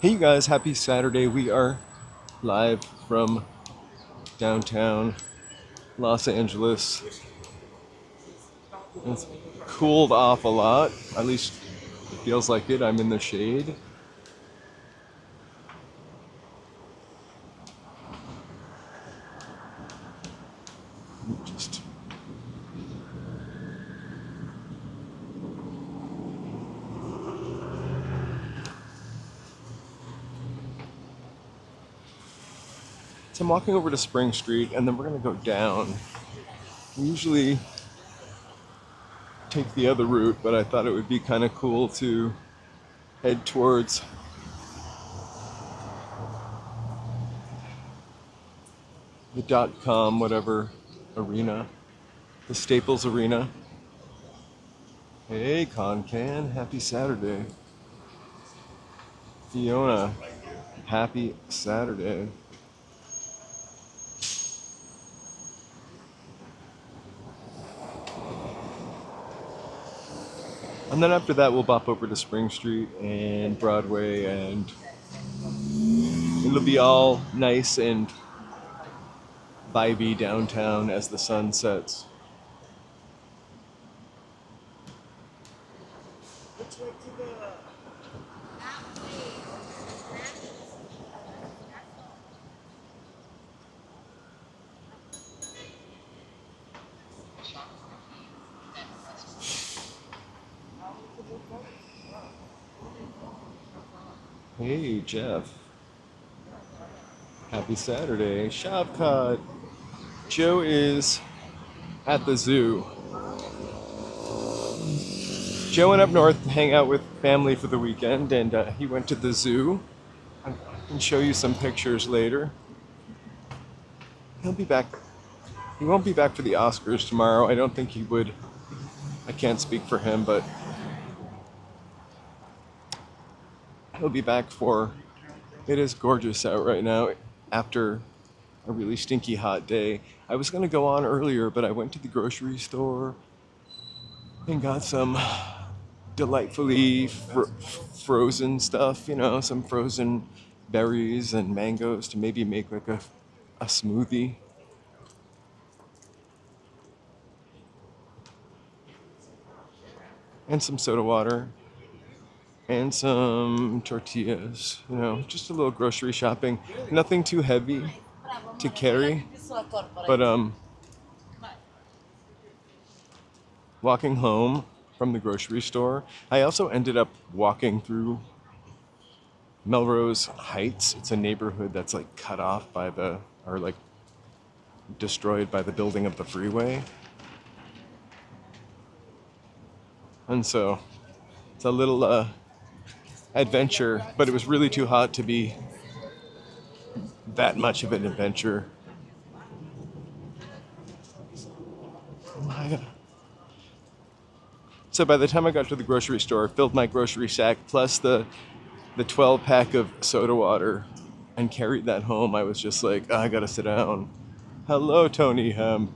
Hey you guys, happy Saturday. We are live from downtown Los Angeles. It's cooled off a lot, at least it feels like it. I'm in the shade. Just so I'm walking over to Spring Street and then we're gonna go down. We usually take the other route, but I thought it would be kind of cool to head towards the .com whatever arena, the Staples Arena. Hey Concan, happy Saturday. Fiona, happy Saturday. And then after that, we'll bop over to Spring Street and Broadway, and it'll be all nice and vibey downtown as the sun sets. Hey, Jeff. Happy Saturday. Shavkat. Joe is at the zoo. Joe went up north to hang out with family for the weekend, and he went to the zoo. I can show you some pictures later. He'll be back. He won't be back for the Oscars tomorrow. I don't think he would. I can't speak for him, but he'll be back for. It is gorgeous out right now after a really stinky hot day. I was going to go on earlier, but I went to the grocery store and got some delightfully frozen stuff, some frozen berries and mangoes to maybe make like a smoothie. And some soda water and some tortillas, just a little grocery shopping. Nothing too heavy to carry, but walking home from the grocery store, I also ended up walking through Melrose Heights. It's a neighborhood that's like cut off by or like destroyed by the building of the freeway. And so it's a little adventure, but it was really too hot to be that much of an adventure. Maya. So by the time I got to the grocery store, I filled my grocery sack plus the 12 pack of soda water and carried that home. I was just like, I gotta sit down. Hello, Tony Hemp.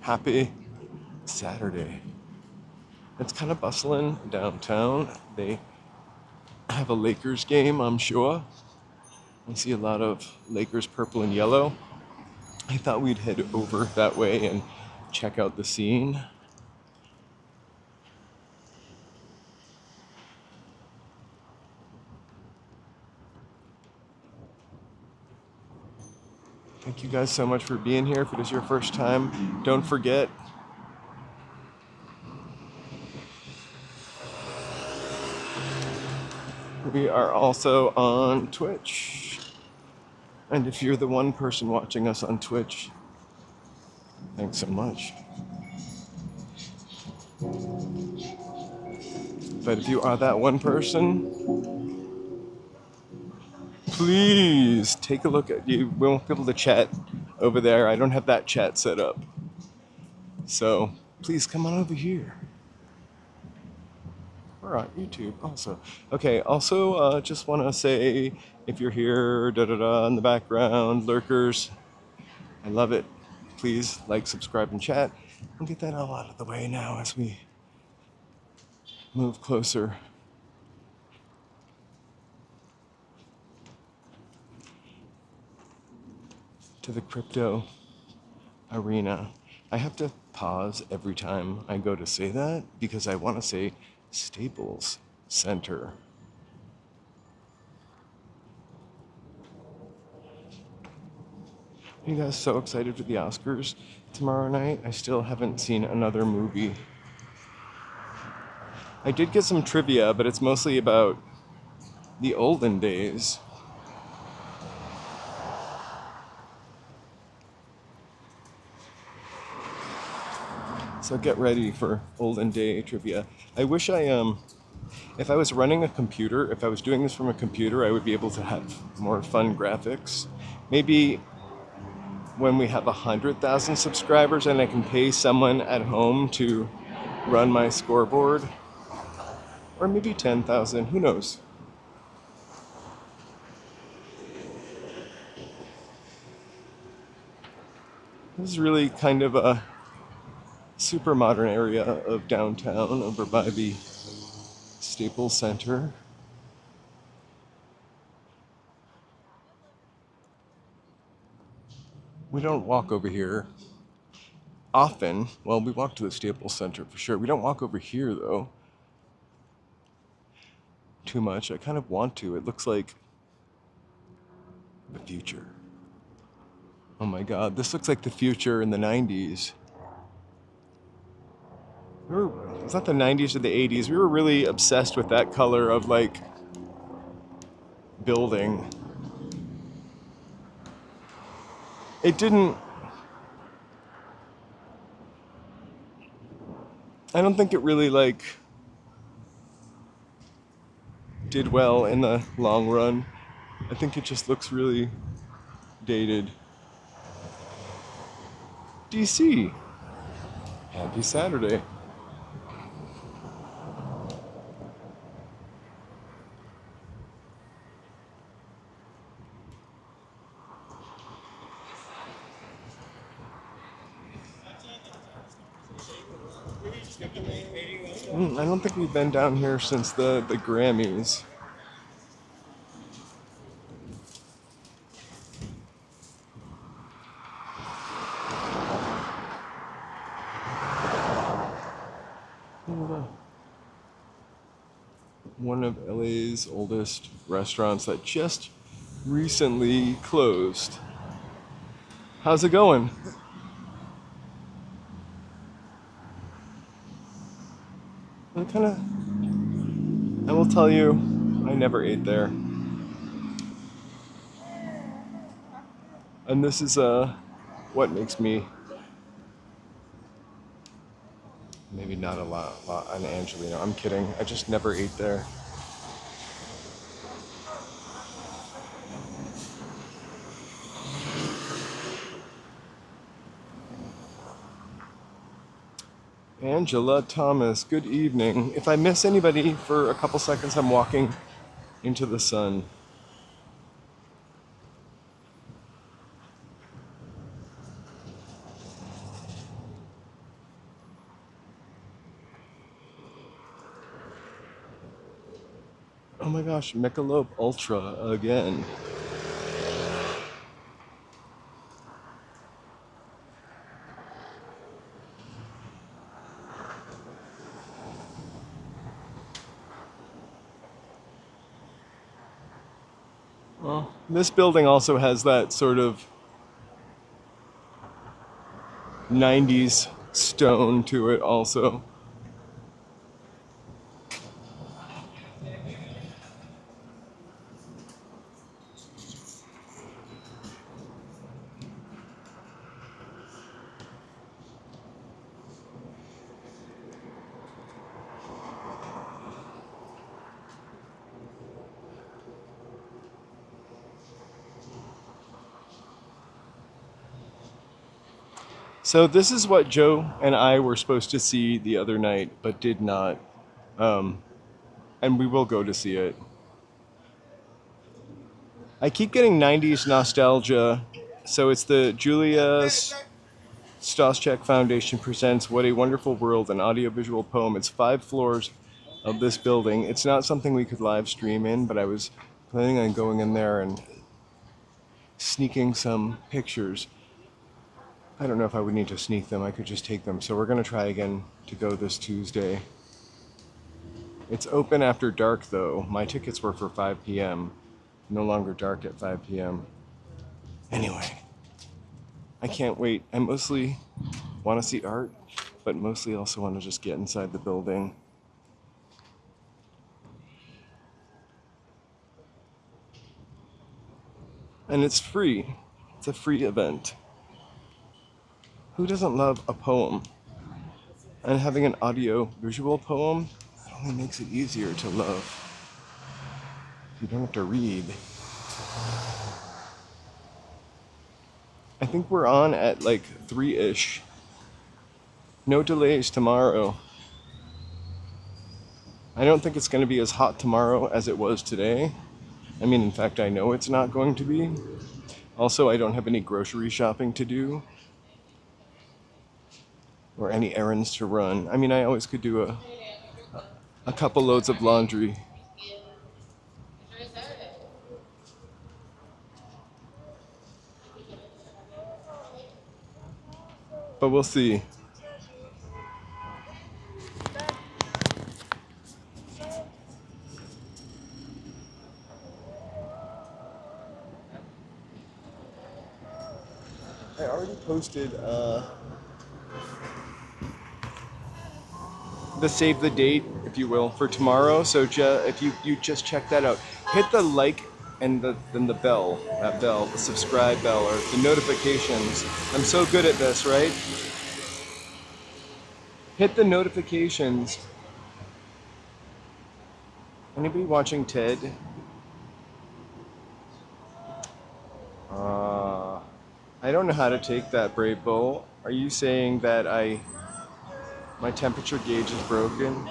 Happy Saturday. It's kind of bustling downtown. They have a Lakers game, I'm sure. I see a lot of Lakers purple and yellow. I thought we'd head over that way and check out the scene. Thank you guys so much for being here. If it is your first time, don't forget, we are also on Twitch. And if you're the one person watching us on Twitch, thanks so much. But if you are that one person, please take a look at you. We won't be able to chat over there. I don't have that chat set up. So please come on over here. We're on YouTube also. Okay, also just want to say, if you're here, in the background, lurkers, I love it. Please like, subscribe, and chat. We'll get that all out of the way now as we move closer to the crypto arena. I have to pause every time I go to say that because I want to say Staples Center. Are you guys so excited for the Oscars tomorrow night? I still haven't seen another movie. I did get some trivia, but it's mostly about the olden days. So get ready for olden day trivia. I wish if I was running a computer, if I was doing this from a computer, I would be able to have more fun graphics. Maybe when we have 100,000 subscribers and I can pay someone at home to run my scoreboard, or maybe 10,000, who knows? This is really kind of a super modern area of downtown over by the Staples Center. We don't walk over here often. Well, we walk to the Staples Center for sure. We don't walk over here though too much. I kind of want to. It looks like the future. Oh my God, this looks like the future in the 90s. It's not the 90s or the 80s. We were really obsessed with that color of like building. It didn't, I don't think it really like did well in the long run. I think it just looks really dated. DC, happy Saturday. I don't think we've been down here since the Grammys. One of LA's oldest restaurants that just recently closed. How's it going? I will tell you, I never ate there. And this is what makes me maybe not a lot on Angelino. I'm kidding. I just never ate there. Angela Thomas, good evening. If I miss anybody for a couple seconds, I'm walking into the sun. Oh my gosh, Michelob Ultra again. Well, this building also has that sort of 90s stone to it also. So this is what Joe and I were supposed to see the other night, but did not. And we will go to see it. I keep getting 90s nostalgia. So it's the Julia Stoschek Foundation presents What a Wonderful World, an audiovisual poem. It's 5 floors of this building. It's not something we could live stream in, but I was planning on going in there and sneaking some pictures. I don't know if I would need to sneak them. I could just take them. So we're going to try again to go this Tuesday. It's open after dark, though. My tickets were for 5 p.m. No longer dark at 5 p.m. Anyway, I can't wait. I mostly want to see art, but mostly also want to just get inside the building. And it's free. It's a free event. Who doesn't love a poem? And having an audio-visual poem only makes it easier to love. You don't have to read. I think we're on at like 3-ish. No delays tomorrow. I don't think it's going to be as hot tomorrow as it was today. I mean, in fact, I know it's not going to be. Also, I don't have any grocery shopping to do or any errands to run. I mean, I always could do a couple loads of laundry. But we'll see. I already posted the save the date, if you will, for tomorrow. So if you just check that out, hit the like and then the bell, the subscribe bell or the notifications. I'm so good at this, right? Hit the notifications. Anybody watching Ted? I don't know how to take that, Brave Bull. Are you saying that my temperature gauge is broken?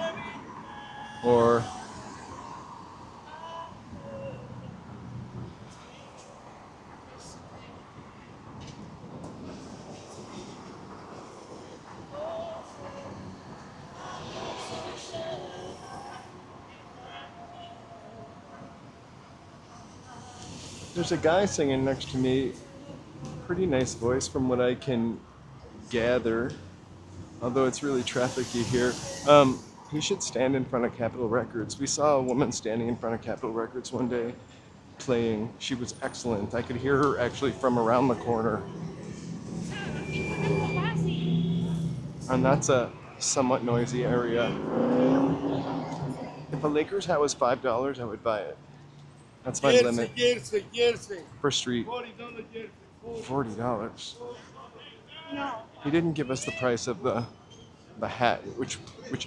Or there's a guy singing next to me. Pretty nice voice from what I can gather. Although it's really trafficy here. He should stand in front of Capitol Records. We saw a woman standing in front of Capitol Records one day playing. She was excellent. I could hear her actually from around the corner. And that's a somewhat noisy area. If a Lakers hat was $5, I would buy it. That's my limit. For street. $40. No. He didn't give us the price of the hat, which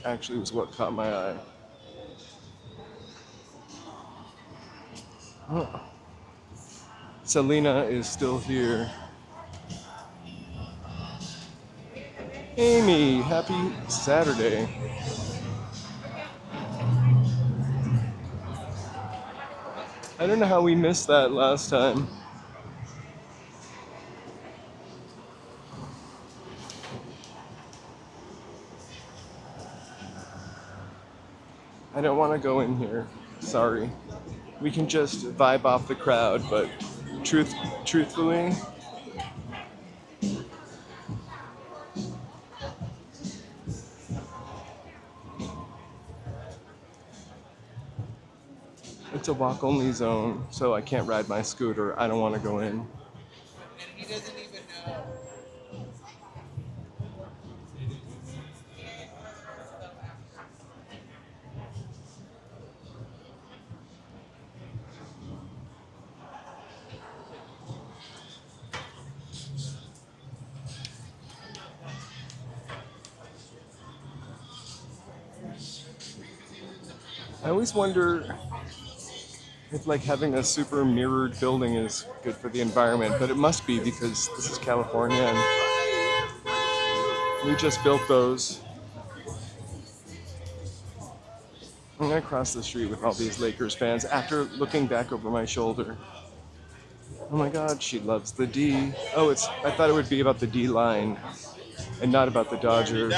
actually was what caught my eye. Oh. Selena is still here. Amy, happy Saturday. I don't know how we missed that last time. I don't want to go in here. Sorry. We can just vibe off the crowd, but truthfully, it's a walk-only zone, so I can't ride my scooter. I don't want to go in. And he doesn't even know. I always wonder if like having a super mirrored building is good for the environment, but it must be because this is California and we just built those. I'm gonna cross the street with all these Lakers fans after looking back over my shoulder. Oh my God, she loves the D. Oh, I thought it would be about the D line and not about the Dodgers.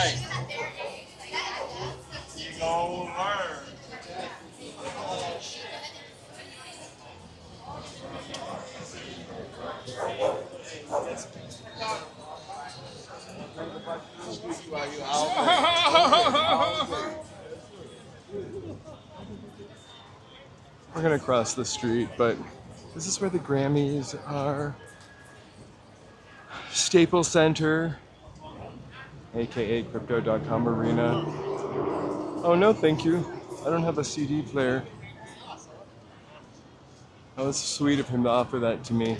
We're gonna cross the street, but this is where the Grammys are. Staples Center, aka Crypto.com Arena. Oh no, thank you. I don't have a CD player. Oh, it's sweet of him to offer that to me.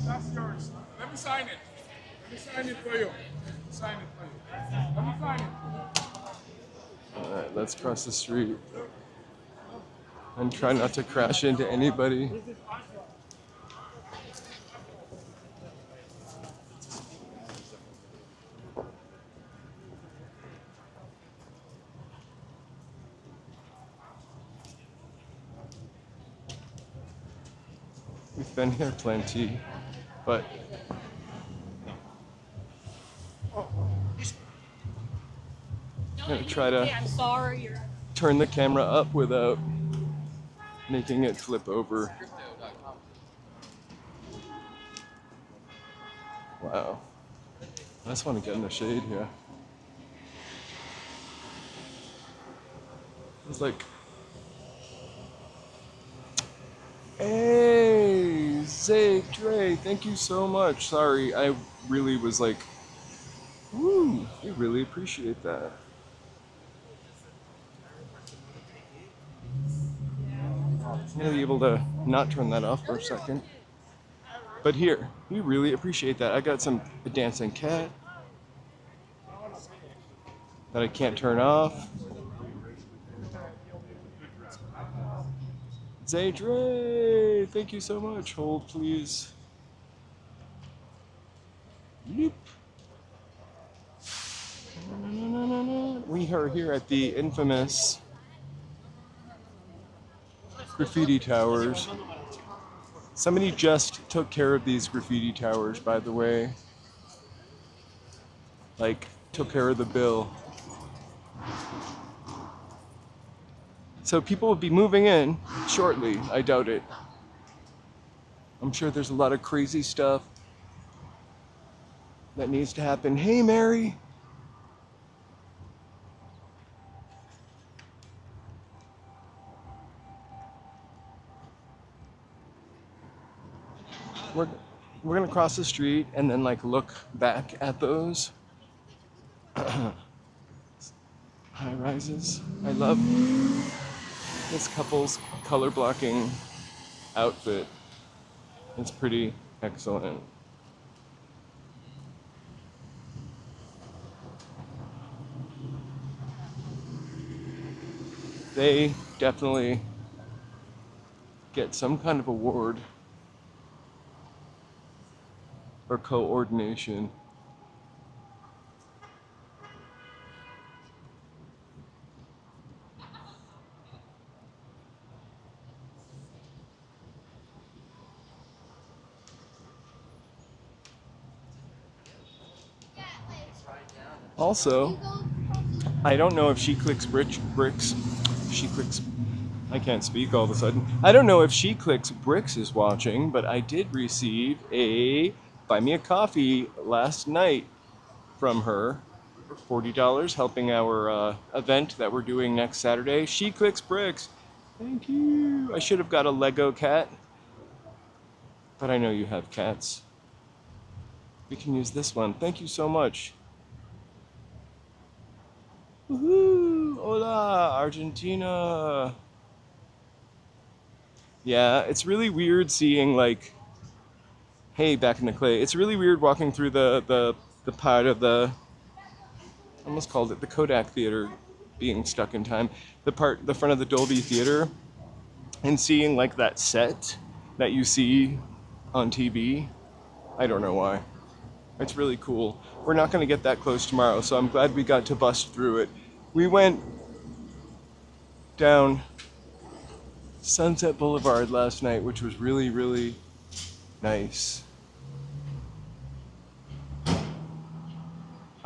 That's yours. Let me sign it. Let me sign it for you. Sign it for you. Let me sign it. Alright, let's cross the street and try not to crash into anybody. We've been here plenty, but I'm gonna try to I'm sorry. turn the camera up without making it flip over. Wow. I just want to get in the shade here. It's like, hey, Zay, Dre, thank you so much. Sorry, I really was like, woo, I really appreciate that. I'm gonna be able to not turn that off for a second. But here, we really appreciate that. I got a dancing cat that I can't turn off. Zay Dre, thank you so much. Hold, please. Yeep. We are here at the infamous graffiti towers. Somebody just took care of these graffiti towers, by the way. Like, took care of the bill. So people will be moving in shortly, I doubt it. I'm sure there's a lot of crazy stuff that needs to happen. Hey, Mary. We're gonna cross the street and then like look back at those high rises. I love this couple's color blocking outfit. It's pretty excellent. They definitely get some kind of award or coordination. Also, I don't know if She Clicks Bricks. She Clicks. I can't speak all of a sudden. I don't know if She Clicks Bricks is watching, but I did receive a buy me a coffee last night from her for $40, helping our event that we're doing next Saturday. She Clicks Bricks. Thank you. I should have got a Lego cat, but I know you have cats. We can use this one. Thank you so much. Woohoo! Hola, Argentina. Yeah, it's really weird seeing like, hey, back in the clay. It's really weird walking through the part of the, I almost called it the Kodak Theater, being stuck in time. The front of the Dolby Theater, and seeing like that set that you see on TV. I don't know why. It's really cool. We're not going to get that close tomorrow, so I'm glad we got to bust through it. We went down Sunset Boulevard last night, which was really, really nice.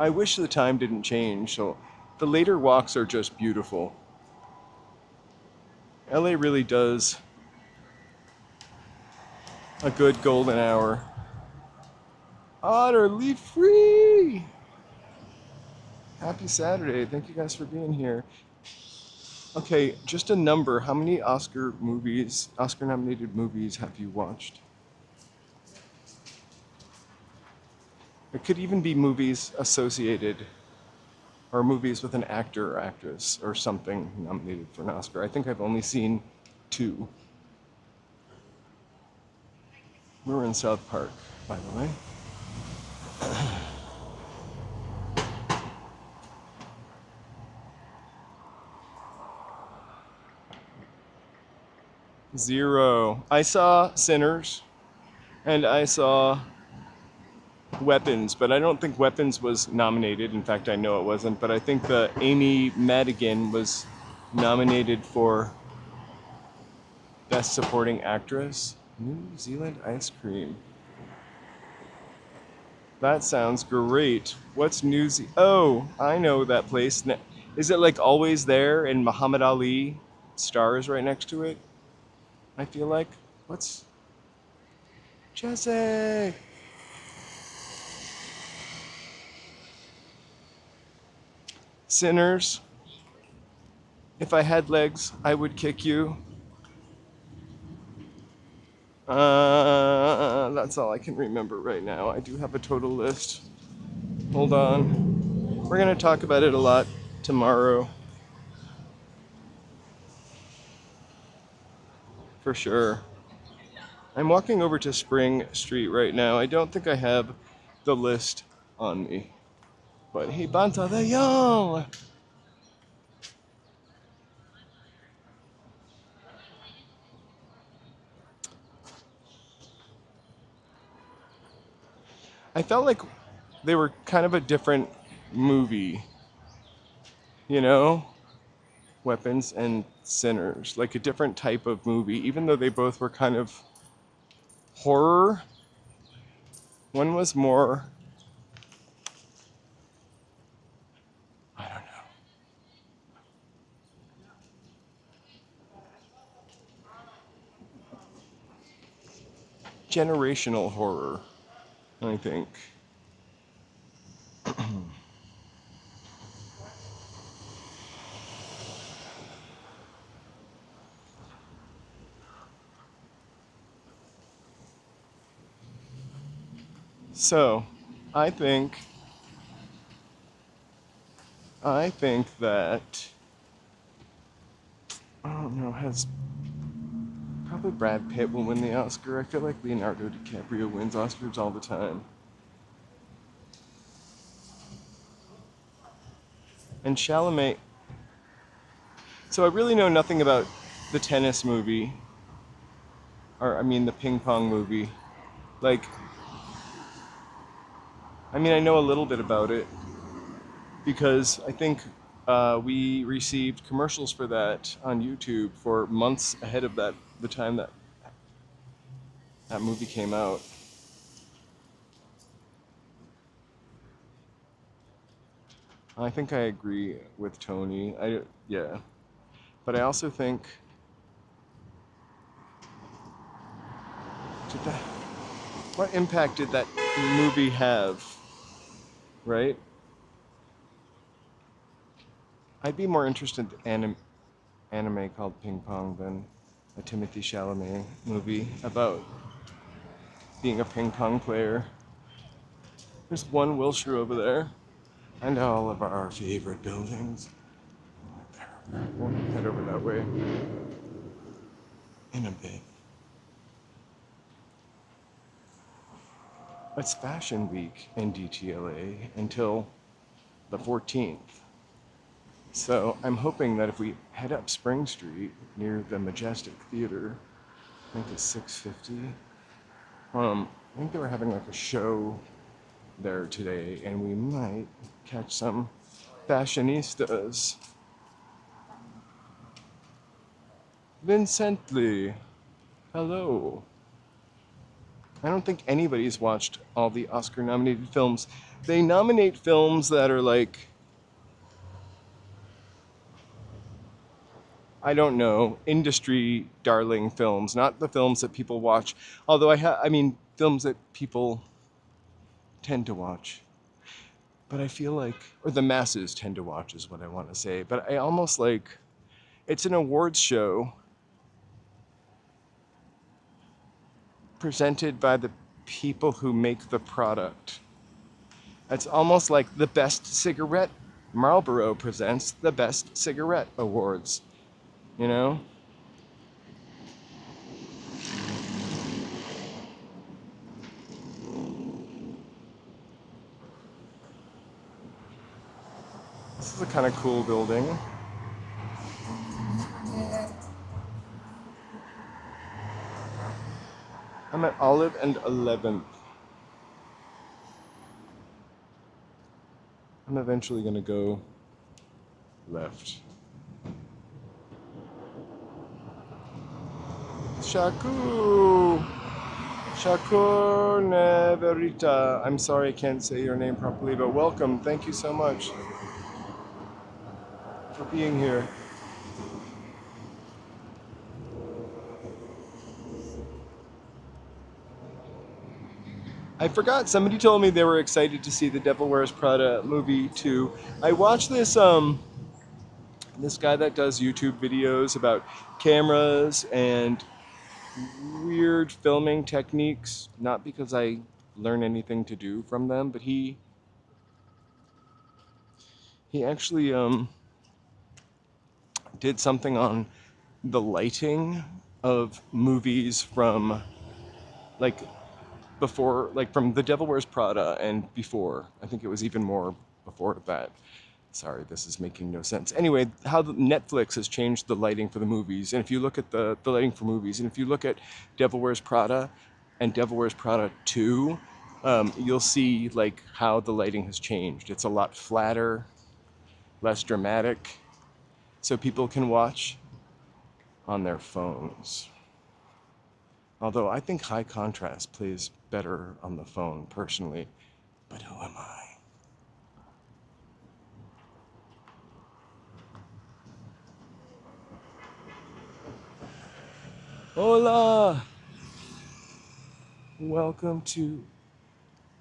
I wish the time didn't change, so the later walks are just beautiful. LA really does a good golden hour. Utterly free. Happy Saturday. Thank you guys for being here. Okay, just a number. How many Oscar movies, Oscar nominated movies have you watched? It could even be movies associated or movies with an actor or actress or something nominated for an Oscar. I think I've only seen 2. We were in South Park, by the way. Zero. I saw Sinners and I saw Weapons, but I don't think Weapons was nominated. In fact, I know it wasn't, but I think the Amy Madigan was nominated for Best Supporting Actress. New Zealand ice cream. That sounds great. What's New Zealand? Oh, I know that place. Is it like Always There and Muhammad Ali stars right next to it? I feel like. What's Jesse? Sinners. If I had legs, I would kick you. That's all I can remember right now. I do have a total list. Hold on. We're going to talk about it a lot tomorrow. For sure. I'm walking over to Spring Street right now. I don't think I have the list on me. But hey, Banta the Young! I felt like they were kind of a different movie, you know? Weapons and Sinners, like a different type of movie, even though they both were kind of horror. One was more, I don't know, generational horror, I think. So, I think that, I don't know, has probably Brad Pitt will win the Oscar. I feel like Leonardo DiCaprio wins Oscars all the time. And Chalamet. So I really know nothing about the tennis movie, or I mean the ping pong movie. Like, I mean, I know a little bit about it because I think we received commercials for that on YouTube for months ahead of the time that movie came out. I think I agree with Tony. Yeah, but I also think what impact did that movie have, right? I'd be more interested in anime called Ping Pong than a Timothy Chalamet movie about being a ping pong player. There's one Wilshire over there, and all of our favorite buildings. We'll head over that way in a bit. It's Fashion Week in DTLA until the 14th. So I'm hoping that if we head up Spring Street near the Majestic Theater, I think it's 650. I think they were having like a show there today, and we might catch some fashionistas. Vincently, hello. I don't think anybody's watched all the Oscar-nominated films. They nominate films that are like, I don't know, industry darling films, not the films that people watch. Although I mean films that people tend to watch. But I feel like, or the masses tend to watch is what I want to say. But I almost like, it's an awards show presented by the people who make the product. It's almost like the best cigarette. Marlboro presents the best cigarette awards, you know? This is a kind of cool building. I'm at Olive and 11th. I'm eventually gonna go left. Shaku! Shakur Neverita. I'm sorry I can't say your name properly, but welcome. Thank you so much for being here. I forgot, somebody told me they were excited to see the Devil Wears Prada movie too. I watched this this guy that does YouTube videos about cameras and weird filming techniques, not because I learn anything to do from them, but he actually did something on the lighting of movies from like before, like from The Devil Wears Prada and before. I think it was even more before that. Sorry, this is making no sense. Anyway, how Netflix has changed the lighting for the movies. And if you look at the lighting for movies, and if you look at Devil Wears Prada and Devil Wears Prada 2, you'll see like how the lighting has changed. It's a lot flatter, less dramatic, so people can watch on their phones. Although I think high contrast plays better on the phone personally, but who am I? Hola! Welcome to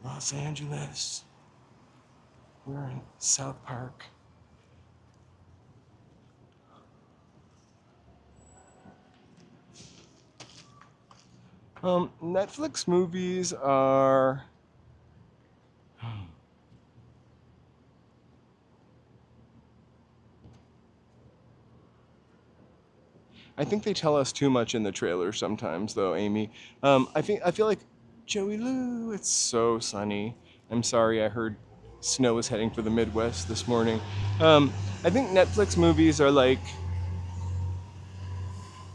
Los Angeles. We're in South Park. Netflix movies are... I think they tell us too much in the trailer sometimes, though, Amy. I feel like Joey Lou. It's so sunny. I'm sorry. I heard snow is heading for the Midwest this morning. I think Netflix movies are like.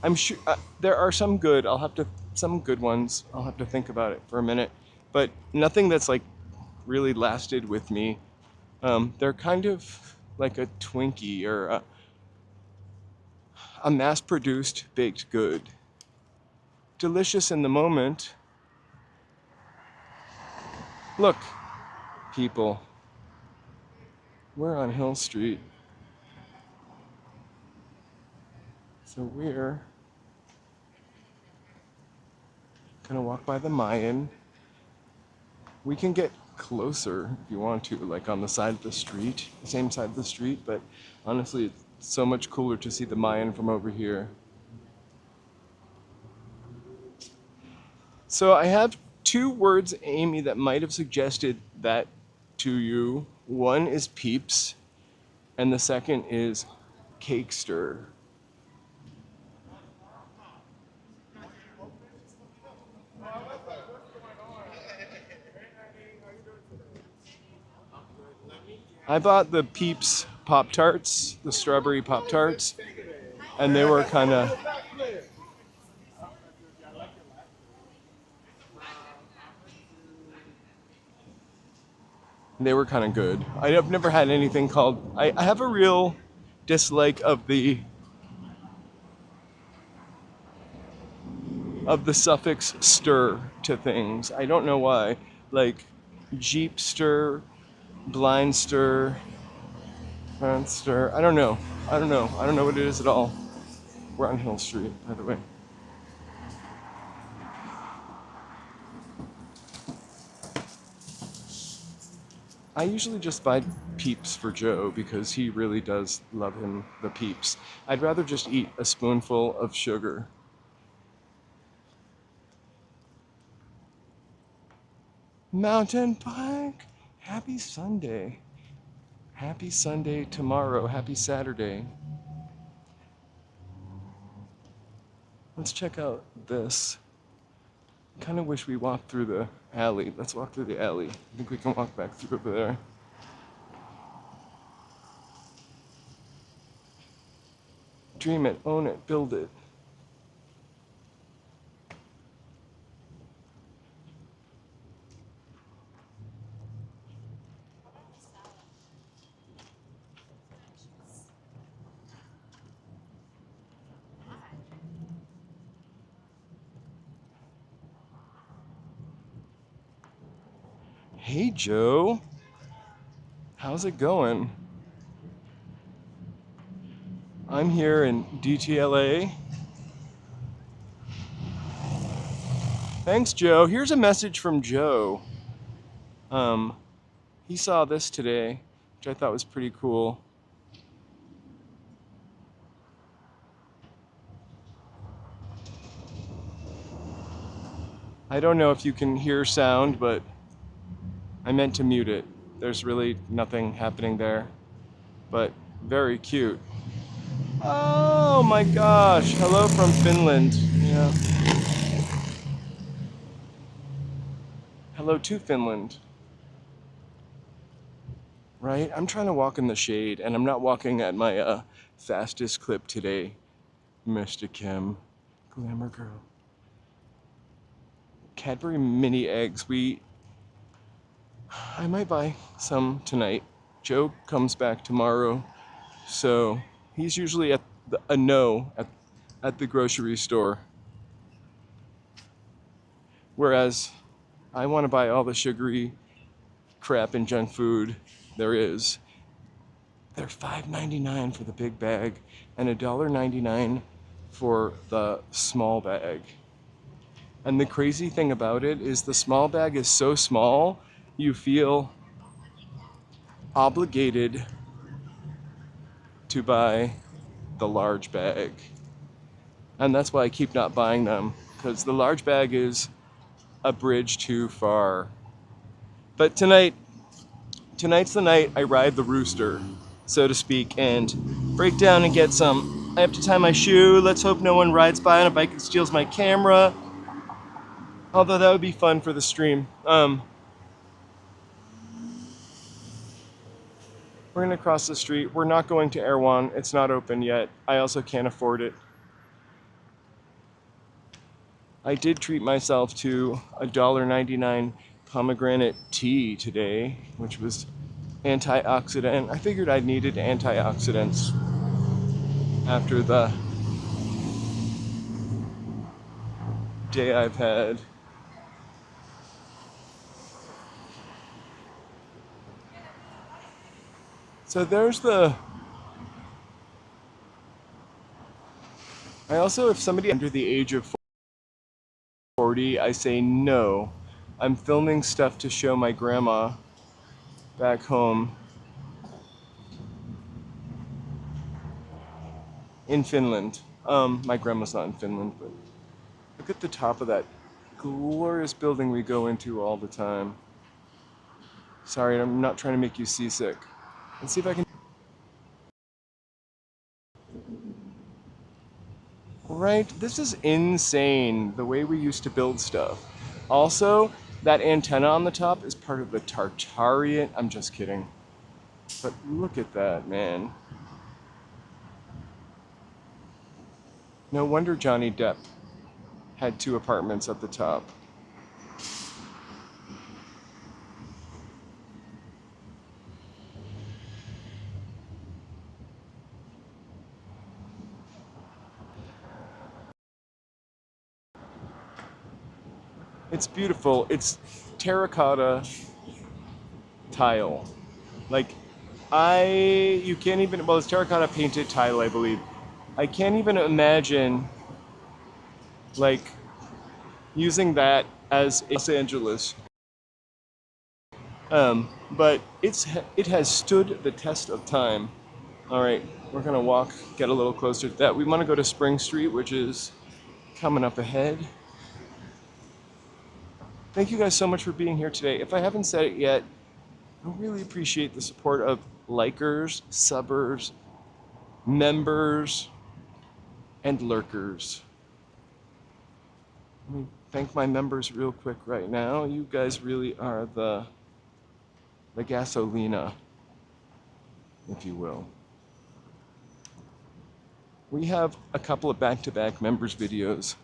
I'm sure there are some good. Some good ones. I'll have to think about it for a minute, but nothing that's like really lasted with me. They're kind of like a Twinkie or a mass-produced baked good. Delicious in the moment. Look, people, we're on Hill Street. So we're gonna walk by the Mayan. We can get closer if you want to, like on the side of the street, the same side of the street, but honestly, it's so much cooler to see the Mayan from over here. So I have two words, Amy, that might have suggested that to you. One is peeps, and the second is cakester. I bought the Peeps Pop-Tarts, the strawberry Pop-Tarts, and they were kind of... They were kind of good. I've never had anything called... I have a real dislike of the suffix stir to things. I don't know why. Like Jeepster, Blindster, Monster. I don't know. I don't know what it is at all. We're on Hill Street, by the way. I usually just buy Peeps for Joe because he really does love the Peeps. I'd rather just eat a spoonful of sugar. Mountain bike! Happy Sunday. Happy Sunday tomorrow. Happy Saturday. Let's check out this. Kind of wish we walked through the alley. Let's walk through the alley. I think we can walk back through over there. Dream it, own it, build it. Hey Joe, how's it going? I'm here in DTLA. Thanks, Joe. Here's a message from Joe. He saw this today, which I thought was pretty cool. I don't know if you can hear sound, but I meant to mute it. There's really nothing happening there, but very cute. Oh my gosh, hello from Finland. Yeah. Hello to Finland. Right? I'm trying to walk in the shade, and I'm not walking at my fastest clip today, Mr. Kim. Glamour girl. Cadbury mini eggs. I might buy some tonight. Joe comes back tomorrow, so he's usually at at the grocery store. Whereas I want to buy all the sugary crap and junk food there is. They're $5.99 for the big bag and $1.99 for the small bag. And the crazy thing about it is the small bag is so small, you feel obligated to buy the large bag. And that's why I keep not buying them, because the large bag is a bridge too far. But tonight's the night I ride the rooster, so to speak, and break down and get some. I have to tie my shoe. Let's hope no one rides by on a bike and steals my camera. Although that would be fun for the stream. We're gonna cross the street. We're not going to Erewhon. It's not open yet. I also can't afford it. I did treat myself to a $1.99 pomegranate tea today, which was antioxidant. I figured I needed antioxidants after the day I've had. So there's I also, if somebody under the age of 40, I say no. I'm filming stuff to show my grandma back home in Finland. My grandma's not in Finland, but look at the top of that glorious building we go into all the time. Sorry, I'm not trying to make you seasick. Let's see if I can. Right, this is insane, the way we used to build stuff. Also, that antenna on the top is part of the Tartarian. I'm just kidding. But look at that, man. No wonder Johnny Depp had 2 apartments at the top. It's beautiful. It's terracotta tile. Like, you can't even, well, it's terracotta painted tile, I believe. I can't even imagine, like, using that as Los Angeles. but it has stood the test of time. All right, we're gonna walk, get a little closer to that. We want to go to Spring Street, which is coming up ahead. Thank you guys so much for being here today. If I haven't said it yet, I really appreciate the support of likers, subbers, members, and lurkers. Let me thank my members real quick right now. You guys really are the gasolina, if you will. We have a couple of back-to-back members videos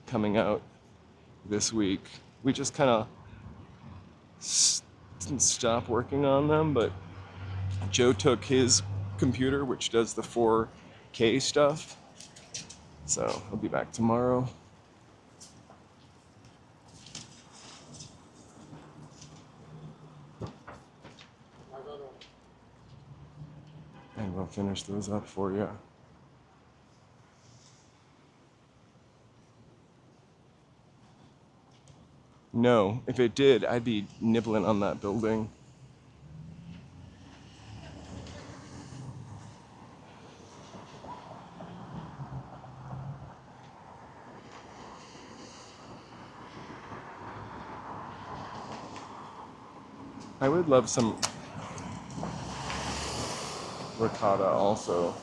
coming out this week. We just kind of didn't stop working on them, but Joe took his computer, which does the 4K stuff, so I'll be back tomorrow. And we'll finish those up for you. No, if it did, I'd be nibbling on that building. I would love some ricotta also.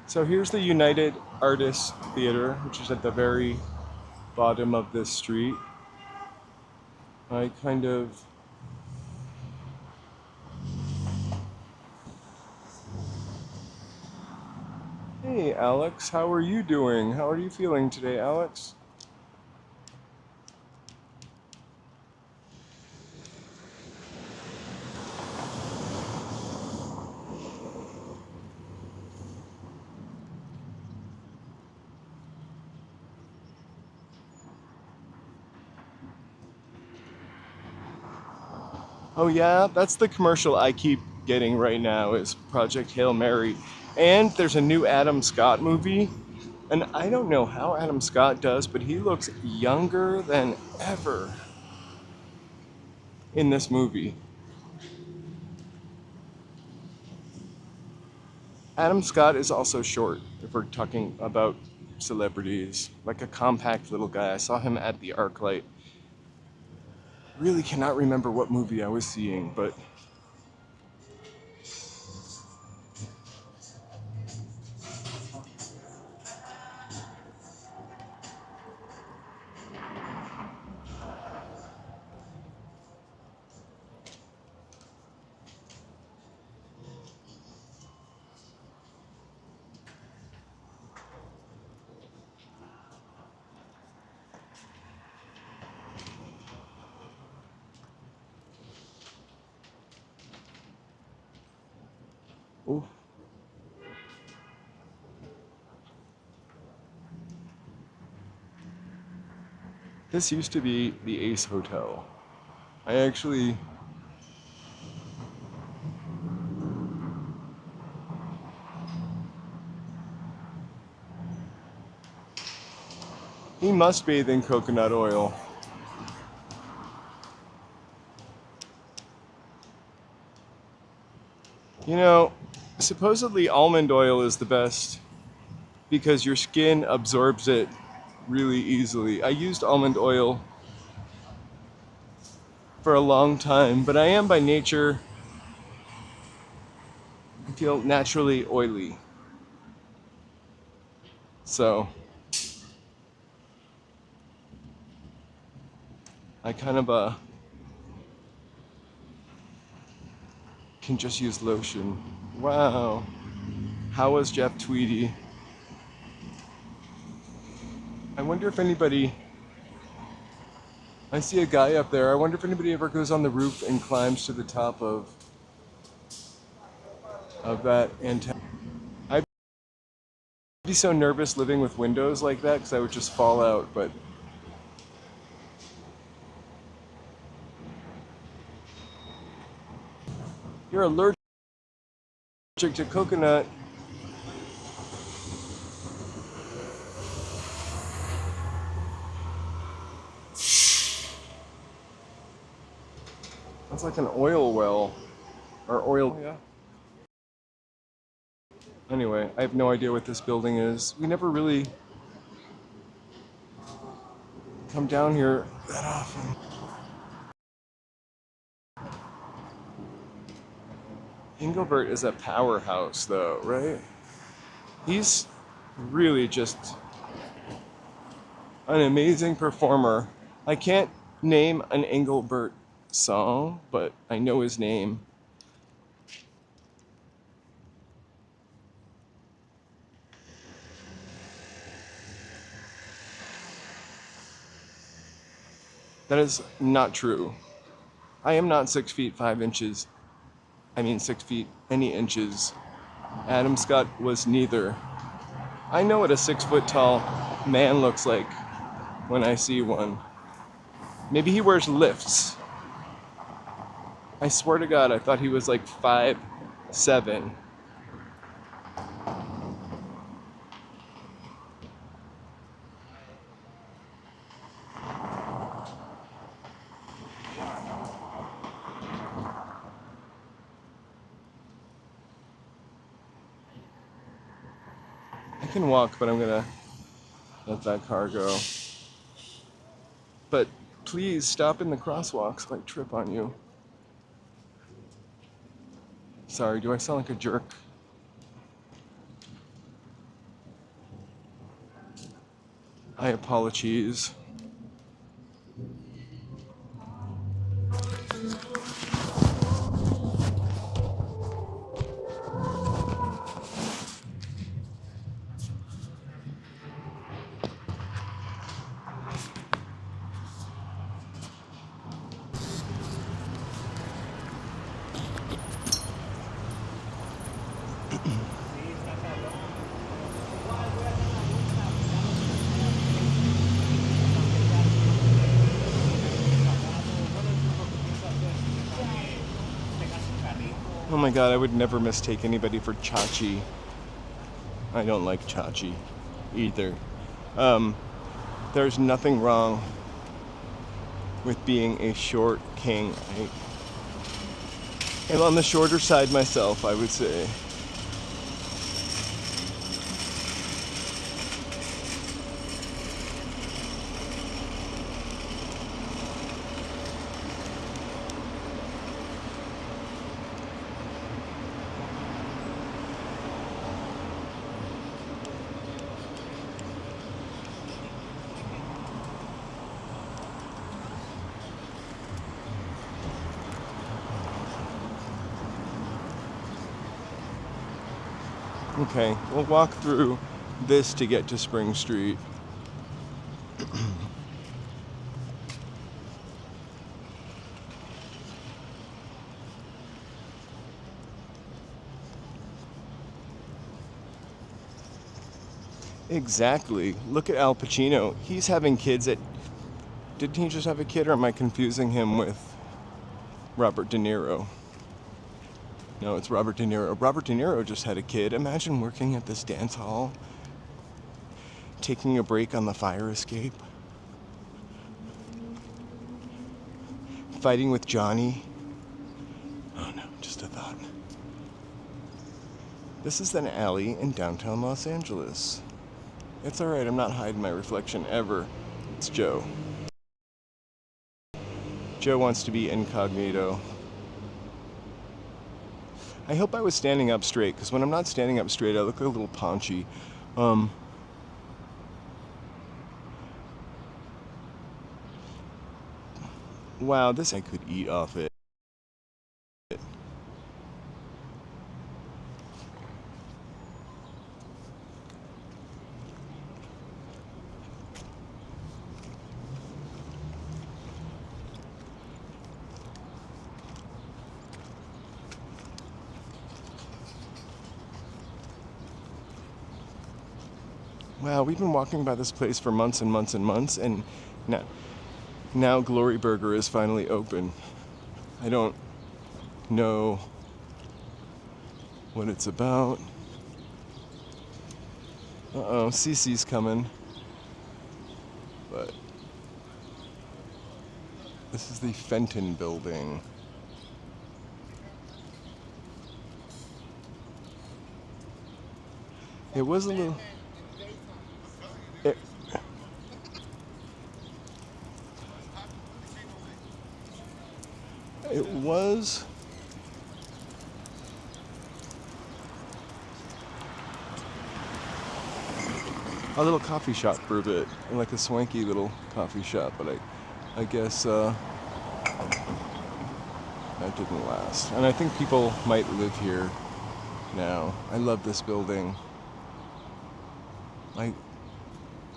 So here's the United Artists Theater, which is at the very bottom of this street. I kind of Hey Alex, how are you doing? How are you feeling today, Alex? Oh yeah, that's the commercial I keep getting right now is Project Hail Mary. And there's a new Adam Scott movie. And I don't know how Adam Scott does, but he looks younger than ever in this movie. Adam Scott is also short, if we're talking about celebrities, like a compact little guy. I saw him at the ArcLight. Really cannot remember what movie I was seeing, but oh. This used to be the Ace Hotel. He must bathe in coconut oil. You know, supposedly almond oil is the best because your skin absorbs it really easily. I used almond oil for a long time, but I am by nature, I feel naturally oily. So I kind of can just use lotion. Wow. How was Jeff Tweedy? I wonder if anybody, I see a guy up there. I wonder if anybody ever goes on the roof and climbs to the top of that antenna. I'd be so nervous living with windows like that because I would just fall out, but you're allergic to coconut. like an oil well or oil. Yeah. Anyway, I have no idea what this building is. We never really come down here that often. Engelbert is a powerhouse, though, right? He's really just an amazing performer. I can't name an Engelbert song, but I know his name. That is not true. I am not 6 feet 5 inches. I mean 6 feet any inches. Adam Scott was neither. I know what a 6 foot tall man looks like when I see one. Maybe he wears lifts. I swear to God, I thought he was like 5'7". I can walk, but I'm gonna let that car go. But please stop in the crosswalks if I trip on you. Sorry, do I sound like a jerk? I apologize. Oh my God, I would never mistake anybody for Chachi. I don't like Chachi either. There's nothing wrong with being a short king. I'm on the shorter side myself, I would say. Okay, we'll walk through this to get to Spring Street. Exactly. Look at Al Pacino. He's having kids at... Didn't he just have a kid, or am I confusing him with Robert De Niro? No, it's Robert De Niro. Robert De Niro just had a kid. Imagine working at this dance hall, taking a break on the fire escape, fighting with Johnny. Oh no, just a thought. This is an alley in downtown Los Angeles. It's alright, I'm not hiding my reflection ever. It's Joe. Joe wants to be incognito. I hope I was standing up straight, because when I'm not standing up straight, I look a little paunchy. Wow, this I could eat off it. Wow, we've been walking by this place for months and months and months, and now Glory Burger is finally open. I don't know what it's about. Uh-oh, Cece's coming. But this is the Fenton Building. It was a little. It, it was. A little coffee shop for a bit, like a swanky little coffee shop, but I guess that didn't last. And I think people might live here now. I love this building. I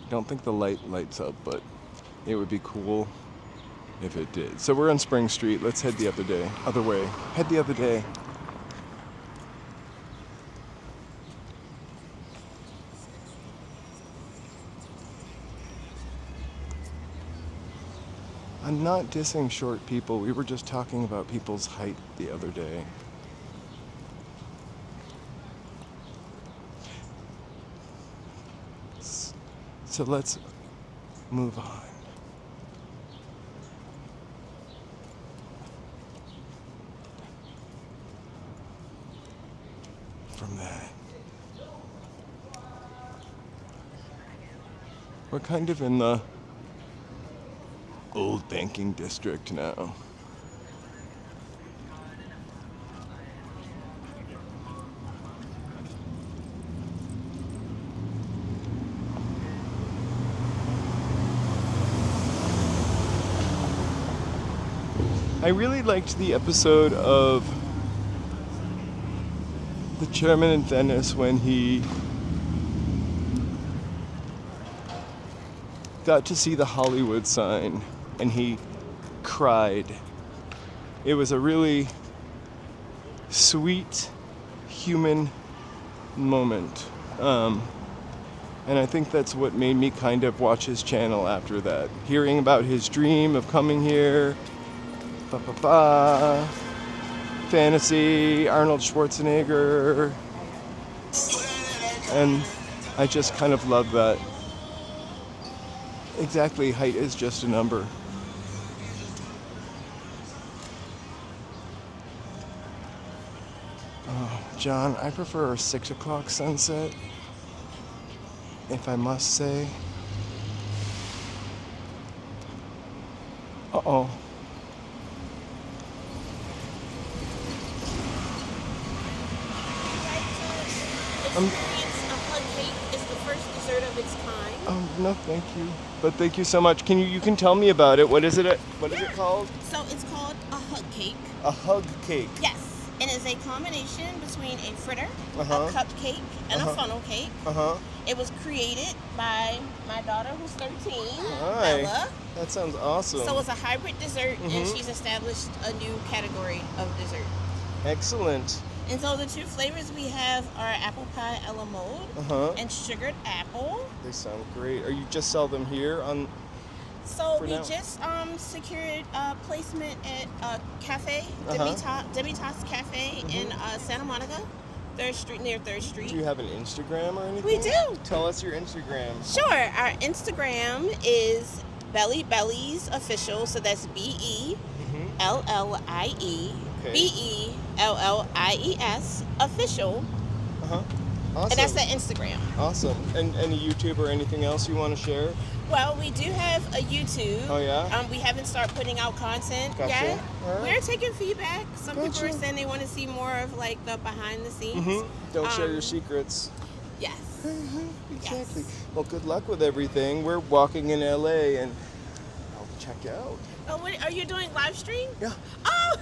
don't think the light lights up, but it would be cool if it did. So we're on Spring Street. Let's head the other way. Head the other day. I'm not dissing short people. We were just talking about people's height the other day. So let's move on. From that. We're kind of in the old banking district now. I really liked the episode of The Chairman in Venice when he got to see the Hollywood sign and he cried. It was a really sweet human moment. And I think that's what made me kind of watch his channel after that. Hearing about his dream of coming here, fantasy, Arnold Schwarzenegger, and I just kind of love that. Exactly, height is just a number. Oh, John, I prefer a 6 o'clock sunset, if I must say. Uh-oh. Experience a hug cake is the first dessert of its kind. Oh, no, thank you. But thank you so much. You can tell me about it. What is it? What is it called? So it's called a hug cake. A hug cake. Yes. It is a combination between a fritter, Uh-huh. a cupcake, and Uh-huh. a funnel cake. Uh-huh. It was created by my daughter who's 13, Hi. Bella. That sounds awesome. So it's a hybrid dessert, and Mhm. she's established a new category of dessert. Excellent. And so the two flavors we have are apple pie a la mode Uh-huh. and sugared apple. They sound great. Are you just sell them here on? So For we now. just secured placement at a cafe, Uh-huh. Debitas Cafe in Santa Monica, near 3rd Street. Do you have an Instagram or anything? We do. Tell us your Instagram. Sure. Our Instagram is Belly Bellies Official. So that's BELLIE Okay. BELLIES Official. Uh-huh. Awesome. And that's the Instagram. Awesome. And any YouTube or anything else you want to share? Well, we do have a YouTube. Oh, yeah? We haven't started putting out content Gotcha. yet. All right. We're taking feedback. Some people Gotcha. are saying they want to see more of like the behind the scenes. Mm-hmm. Don't share your secrets. Yes. Exactly. Yes. Well, good luck with everything. We're walking in LA and I'll check you out. Oh, what, are you doing live stream? Yeah. Oh,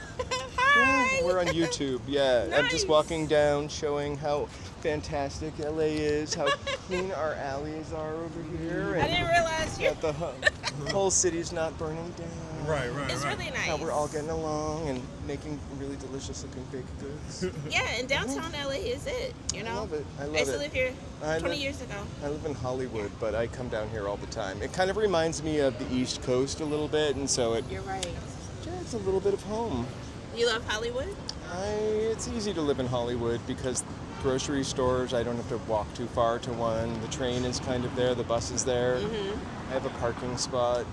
hi. Yeah, we're on YouTube. Yeah. I'm Nice. just walking down showing how fantastic LA is, how clean our alleys are over here. I didn't realize you. that the whole city's not burning down. Right. It's really nice. How we're all getting along and making really delicious looking baked goods. Yeah, and downtown LA is it. You know. I love it. I love I used to it. live here I 20 li- years ago. I live in Hollywood, but I come down here all the time. It kind of reminds me of the East Coast a little bit, and so You're right. it's a little bit of home. You love Hollywood? It's easy to live in Hollywood because grocery stores, I don't have to walk too far to one. The train is kind of there, the bus is there. Mm-hmm. I have a parking spot.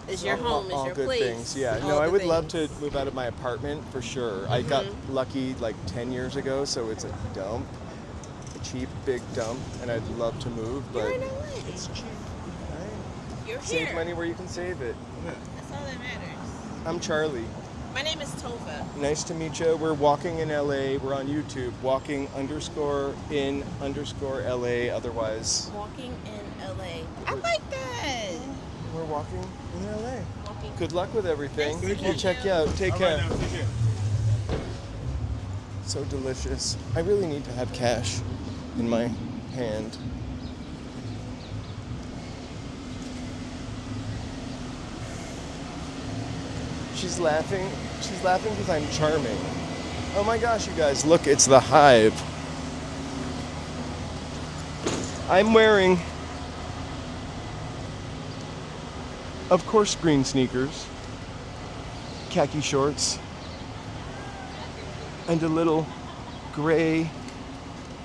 It's your home. It's all your good place. things. Yeah. All No, I the would love to things. move out of my apartment for sure. I got lucky like 10 years ago, so it's a dump. a cheap big dump, and I'd love to move, but You're in LA. it's cheap. Right? You're Save here. money where you can save it. That's all that matters. I'm Charlie. My name is Tova. Nice to meet you. We're walking in LA. We're on YouTube. Walking_in_LA. Otherwise, Walking in LA. I like that. we're walking in LA. Walking. Good luck with everything. Thank We'll you. check you out. Take All care. right, now, take care. So delicious. I really need to have cash in my hand. She's laughing. She's laughing because I'm charming. Oh my gosh, you guys, look, it's the Hive. I'm wearing, of course, green sneakers, khaki shorts, and a little gray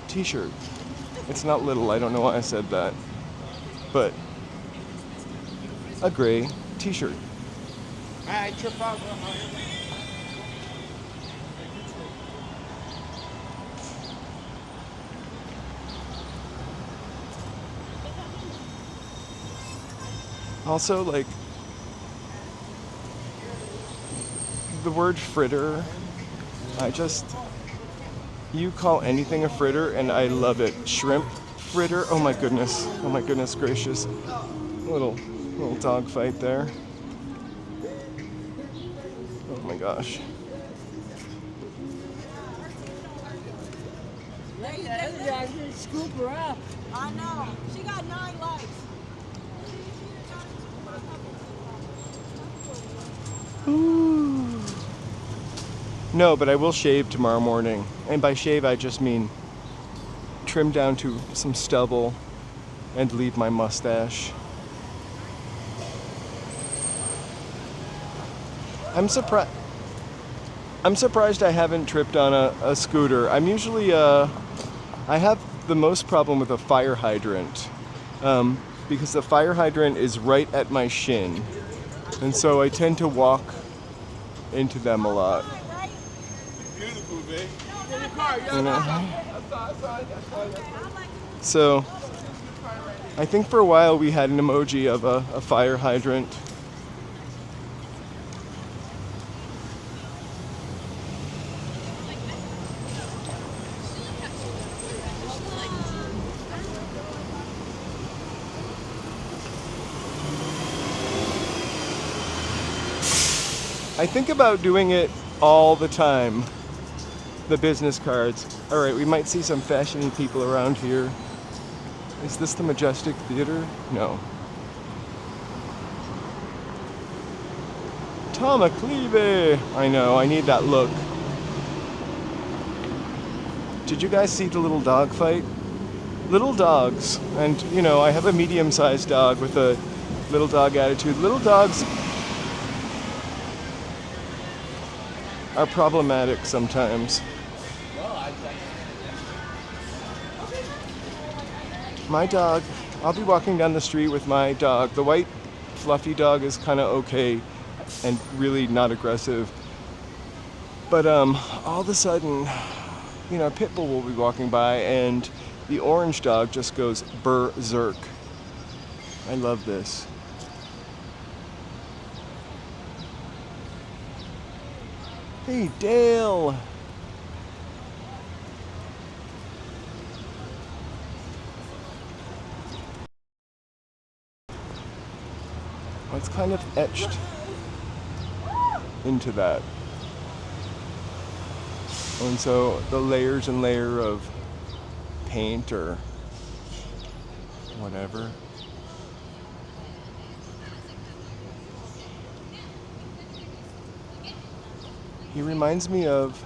t-shirt. It's not little, I don't know why I said that, but a gray t-shirt. I trip out. Also, like, the word fritter, you call anything a fritter and I love it. Shrimp fritter, oh my goodness gracious. Little dog fight there. Oh my gosh. Scoop her up. I know. She got 9 lives. Ooh. No, but I will shave tomorrow morning. And by shave, I just mean trim down to some stubble and leave my mustache. I'm surprised I haven't tripped on a scooter. I'm usually, I have the most problem with a fire hydrant. Because the fire hydrant is right at my shin. And so I tend to walk into them a lot. Beautiful, babe. You know? So I think for a while we had an emoji of a fire hydrant. I think about doing it all the time. The business cards. All right, we might see some fashion-y people around here. Is this the Majestic Theater? No. Tom Cleve. I know, I need that look. Did you guys see the little dog fight? Little dogs, and you know, I have a medium-sized dog with a little dog attitude. Little dogs are problematic sometimes. My dog, I'll be walking down the street with my dog. The white fluffy dog is kind of okay and really not aggressive. But all of a sudden, you know, a pit bull will be walking by and the orange dog just goes berserk. I love this. Hey, Dale! It's kind of etched into that. And so the layers and layer of paint or whatever. He reminds me of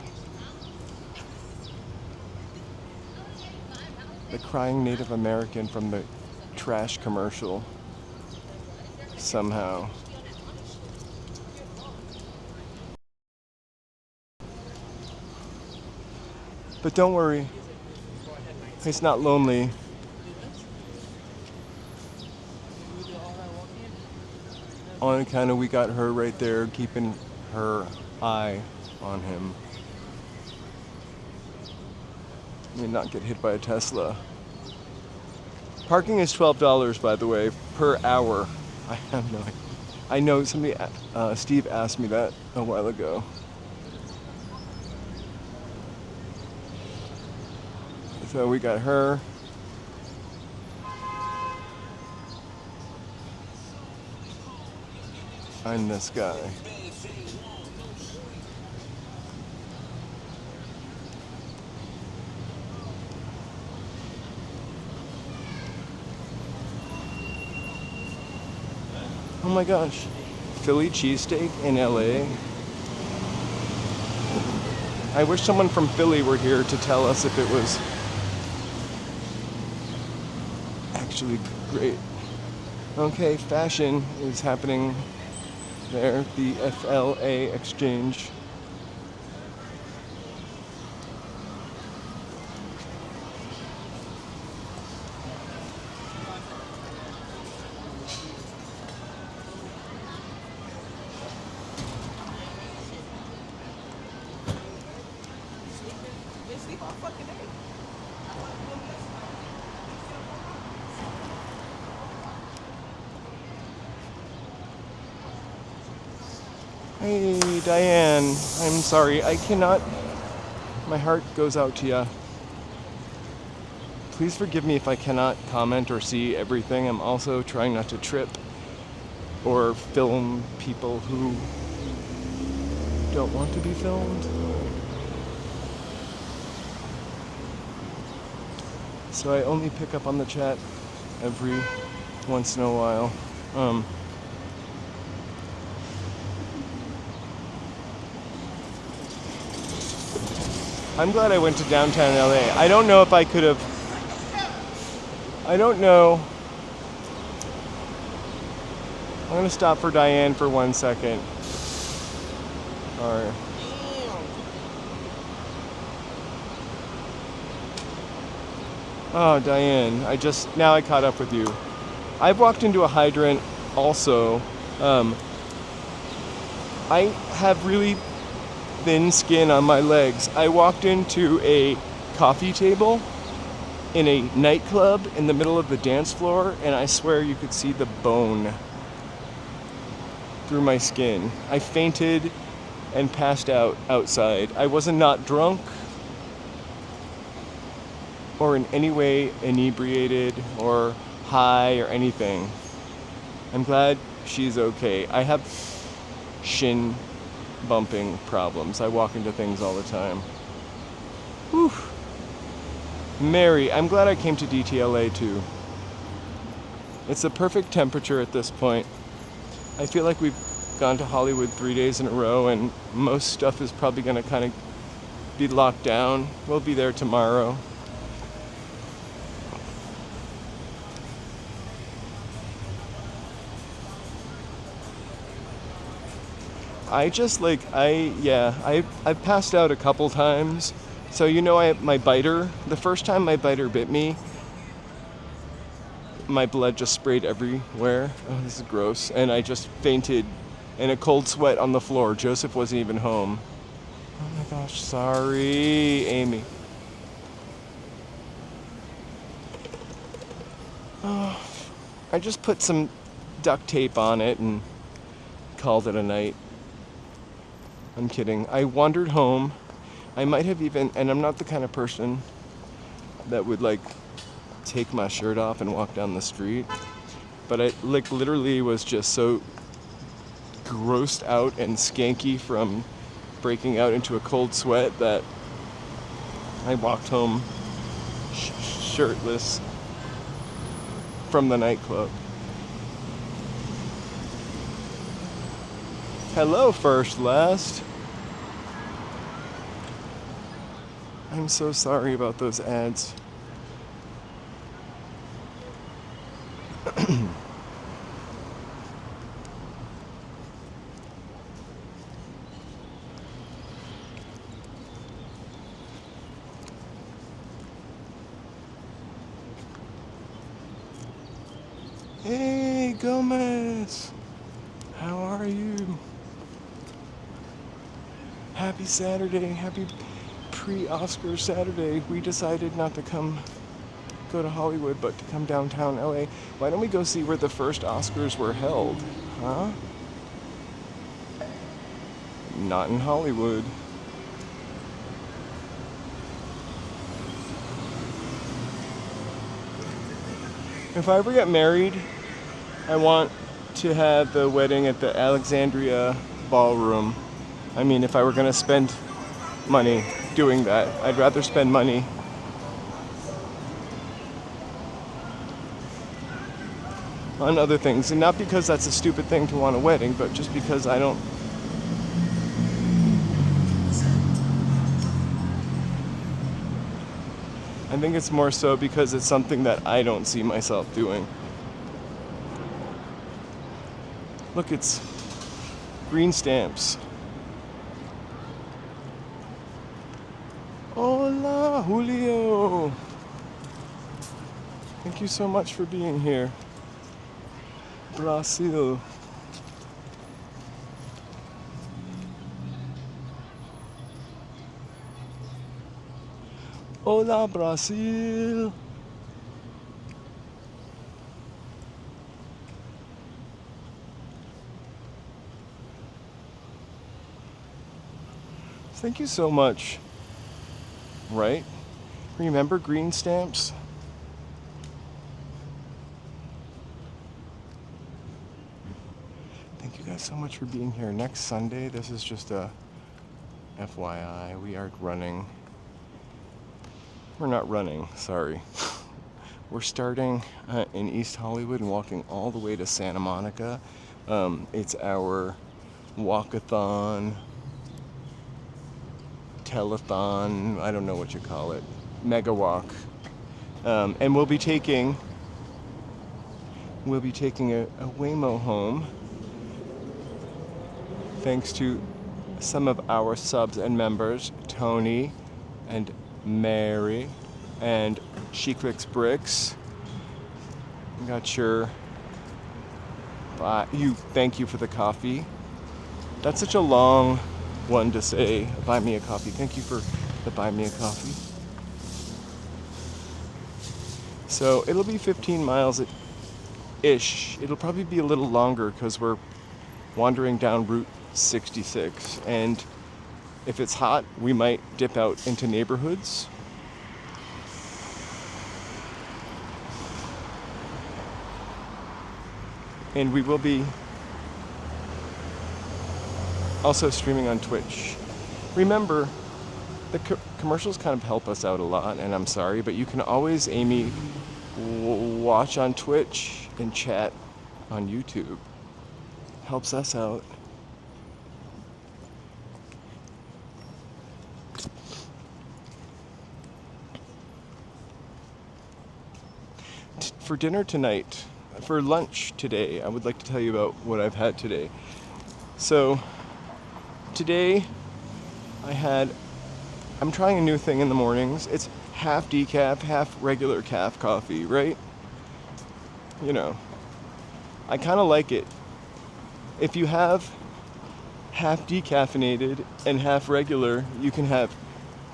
the crying Native American from the trash commercial. Somehow. But don't worry, he's not lonely. On account of we got her right there, keeping her eye on him. Let me not get hit by a Tesla. Parking is $12, by the way, per hour. I have no idea. I know somebody, Steve asked me that a while ago. So we got her. And this guy. Oh my gosh. Philly cheesesteak in LA. I wish someone from Philly were here to tell us if it was actually great. Okay, fashion is happening there, the FLA exchange. Hey, Diane, I'm sorry, I cannot, my heart goes out to you. Please forgive me if I cannot comment or see everything. I'm also trying not to trip or film people who don't want to be filmed. So I only pick up on the chat every once in a while. I'm glad I went to downtown LA. I don't know if I could have. I don't know. I'm gonna stop for Diane for 1 second. Alright. Oh, Diane, now I caught up with you. I've walked into a hydrant also. I have really thin skin on my legs. I walked into a coffee table in a nightclub in the middle of the dance floor, and I swear you could see the bone through my skin. I fainted and passed out outside. I wasn't not drunk or in any way inebriated or high or anything. I'm glad she's okay. I have shin bumping problems. I walk into things all the time. Whew. Mary, I'm glad I came to DTLA too. It's the perfect temperature at this point. I feel like we've gone to Hollywood 3 days in a row, and most stuff is probably gonna kind of be locked down. We'll be there tomorrow. I've passed out a couple times. So my biter, the first time my biter bit me, my blood just sprayed everywhere. Oh, this is gross. And I just fainted in a cold sweat on the floor. Joseph wasn't even home. Oh my gosh, sorry, Amy. Oh, I just put some duct tape on it and called it a night. I'm kidding. I wandered home. I might have even, and I'm not the kind of person that would take my shirt off and walk down the street, but I literally was just so grossed out and skanky from breaking out into a cold sweat that I walked home shirtless from the nightclub. Hello, First Last. I'm so sorry about those ads. Hey, Gomez. How are you? Happy Saturday. pre-Oscar Saturday, we decided not to go to Hollywood, but to come downtown LA. Why don't we go see where the first Oscars were held? Huh? Not in Hollywood. If I ever get married, I want to have the wedding at the Alexandria Ballroom. I mean, if I were going to spend money doing that, I'd rather spend money on other things. And not because that's a stupid thing to want a wedding, but just because I think it's more so because it's something that I don't see myself doing. Look, it's green stamps. Hola, Julio. Thank you so much for being here. Brazil. Hola, Brazil. Thank you so much. Right? Remember green stamps? Thank you guys so much for being here. Next Sunday, this is just a FYI, we are running. We're not running, sorry. We're starting in East Hollywood and walking all the way to Santa Monica. It's our walkathon, telethon, I don't know what you call it, mega walk. And we'll be taking a Waymo home, thanks to some of our subs and members, Tony and Mary and She Clicks Bricks. Got your thank you for the coffee. That's such a long one to say, buy me a coffee. Thank you for the buy me a coffee. So it'll be 15 miles ish. It'll probably be a little longer because we're wandering down Route 66, and if it's hot, we might dip out into neighborhoods. And we will be also streaming on Twitch. Remember, the commercials kind of help us out a lot, and I'm sorry, but you can always, Amy, watch on Twitch and chat on YouTube. Helps us out. For dinner tonight, for lunch today, I would like to tell you about what I've had today. So, today I'm trying a new thing in the mornings. It's half decaf, half regular calf coffee, right? You know, I kind of like it. If you have half decaffeinated and half regular, you can have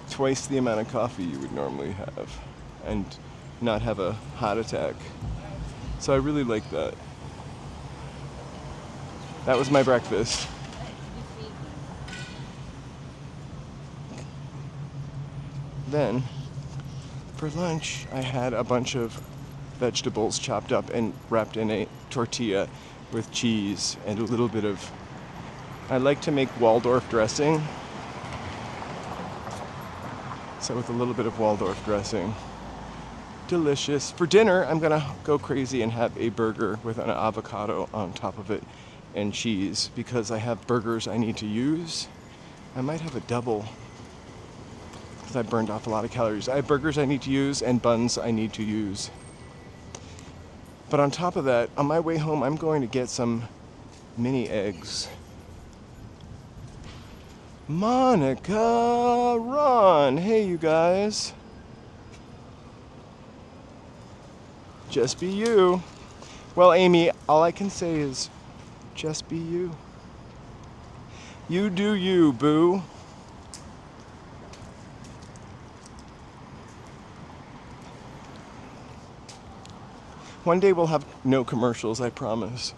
twice the amount of coffee you would normally have and not have a heart attack. So I really like that. That was my breakfast. Then, for lunch, I had a bunch of vegetables chopped up and wrapped in a tortilla with cheese and a little bit of... I like to make Waldorf dressing. So with a little bit of Waldorf dressing. Delicious. For dinner, I'm gonna go crazy and have a burger with an avocado on top of it and cheese because I have burgers I need to use. I might have a double because I burned off a lot of calories. I have burgers I need to use and buns I need to use. But on top of that, on my way home, I'm going to get some mini eggs. Monica, Ron, hey you guys. Just be you. Well, Amy, all I can say is just be you. You do you, boo. One day we'll have no commercials, I promise.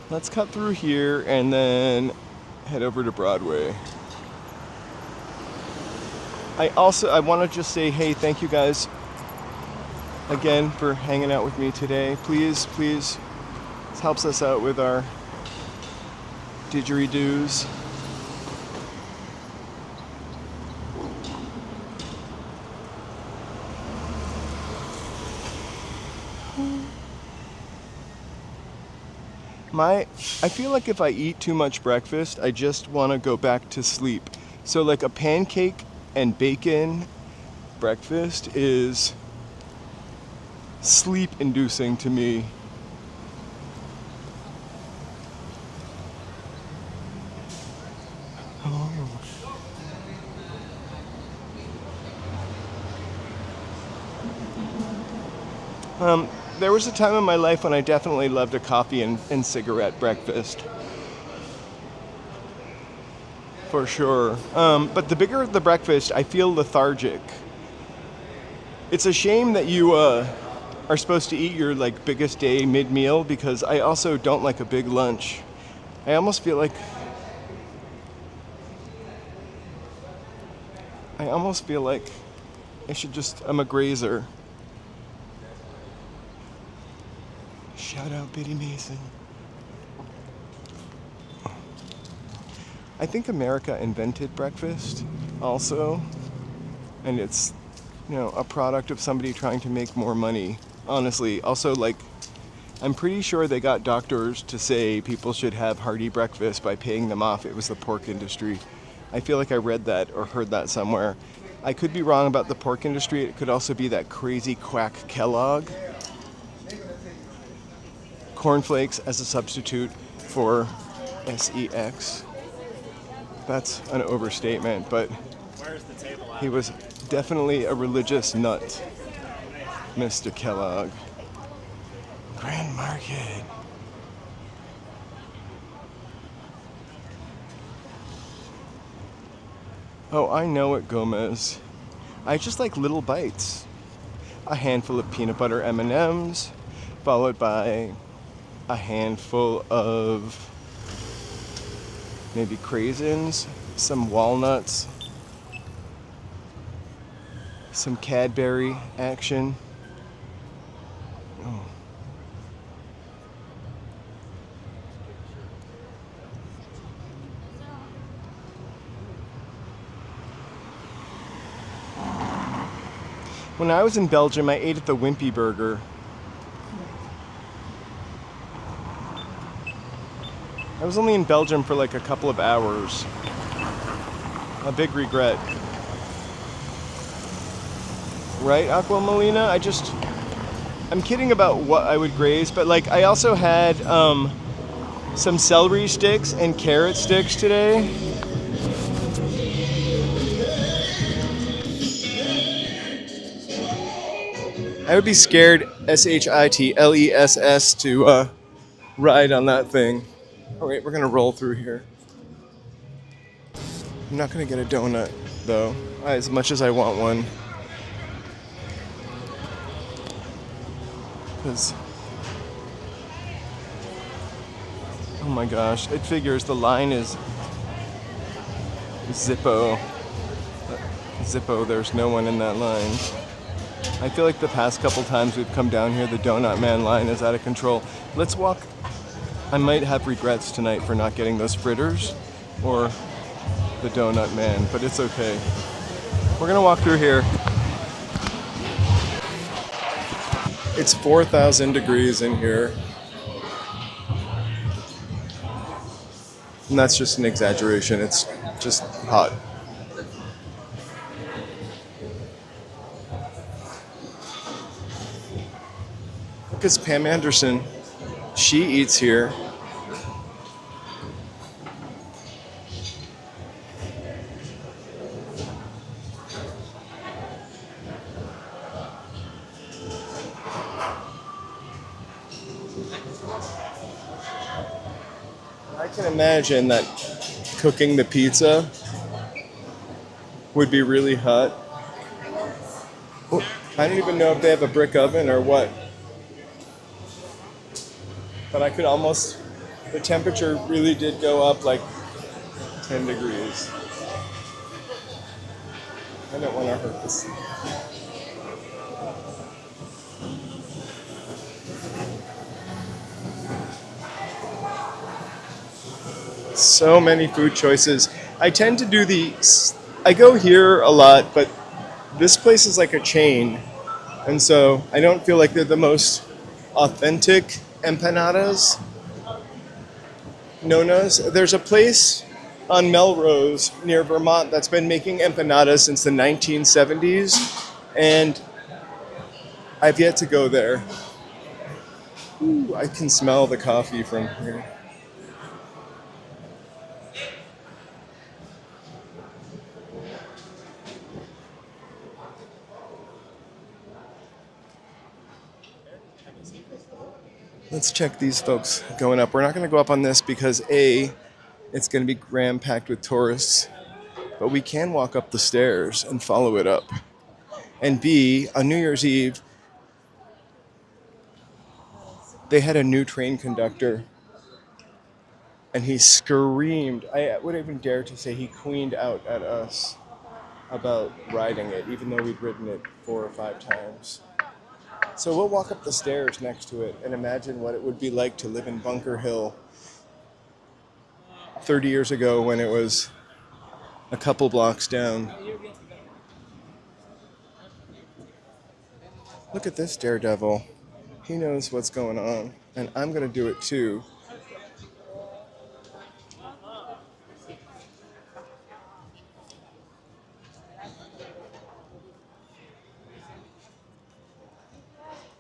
Let's cut through here and then head over to Broadway. I want to just say, hey, thank you guys again for hanging out with me today. Please, this helps us out with our didgeridoos. I feel like if I eat too much breakfast, I just want to go back to sleep. So like a pancake and bacon breakfast is sleep inducing to me. There was a time in my life when I definitely loved a coffee and cigarette breakfast. For sure. But the bigger the breakfast, I feel lethargic. It's a shame that you are supposed to eat your like biggest day mid-meal, because I also don't like a big lunch. I almost feel like I'm a grazer. Shout out Biddy Mason. I think America invented breakfast also, and it's, a product of somebody trying to make more money, honestly. Also, like, I'm pretty sure they got doctors to say people should have hearty breakfast by paying them off. It was the pork industry. I feel like I read that or heard that somewhere. I could be wrong about the pork industry. It could also be that crazy quack Kellogg. Cornflakes as a substitute for sex. That's an overstatement, but he was definitely a religious nut, Mr. Kellogg. Grand Market. Oh, I know it, Gomez. I just like little bites. A handful of peanut butter M&Ms, followed by a handful of maybe craisins, some walnuts, some Cadbury action. Oh. When I was in Belgium, I ate at the Wimpy Burger. I was only in Belgium for like a couple of hours. A big regret. Right, Aqua Molina? I'm kidding about what I would graze, but like I also had some celery sticks and carrot sticks today. I would be scared, SHITLESS, to ride on that thing. All right, we're gonna roll through here. I'm not gonna get a donut though, as much as I want one. Because, oh my gosh, it figures the line is Zippo. There's no one in that line. I feel like the past couple times we've come down here, the Donut Man line is out of control. Let's walk. I might have regrets tonight for not getting those fritters or the Donut Man, but it's okay. We're gonna walk through here. It's 4,000 degrees in here. And that's just an exaggeration. It's just hot. Look, it's Pam Anderson. She eats here. can imagine that cooking the pizza would be really hot. Oh, I don't even know if they have a brick oven or what. But I could almost, the temperature really did go up like 10 degrees. I don't want to hurt this. So many food choices. I tend to do I go here a lot, but this place is like a chain. And so I don't feel like they're the most authentic empanadas. Nona's. There's a place on Melrose near Vermont that's been making empanadas since the 1970s, and I've yet to go there. Ooh, I can smell the coffee from here. Let's check these folks going up. We're not going to go up on this because A, it's going to be ram-packed with tourists, but we can walk up the stairs and follow it up. And B, on New Year's Eve, they had a new train conductor, and he screamed. I wouldn't even dare to say he queened out at us about riding it, even though we'd ridden it 4 or 5 times. So we'll walk up the stairs next to it and imagine what it would be like to live in Bunker Hill 30 years ago when it was a couple blocks down. Look at this daredevil. He knows what's going on, and I'm going to do it too.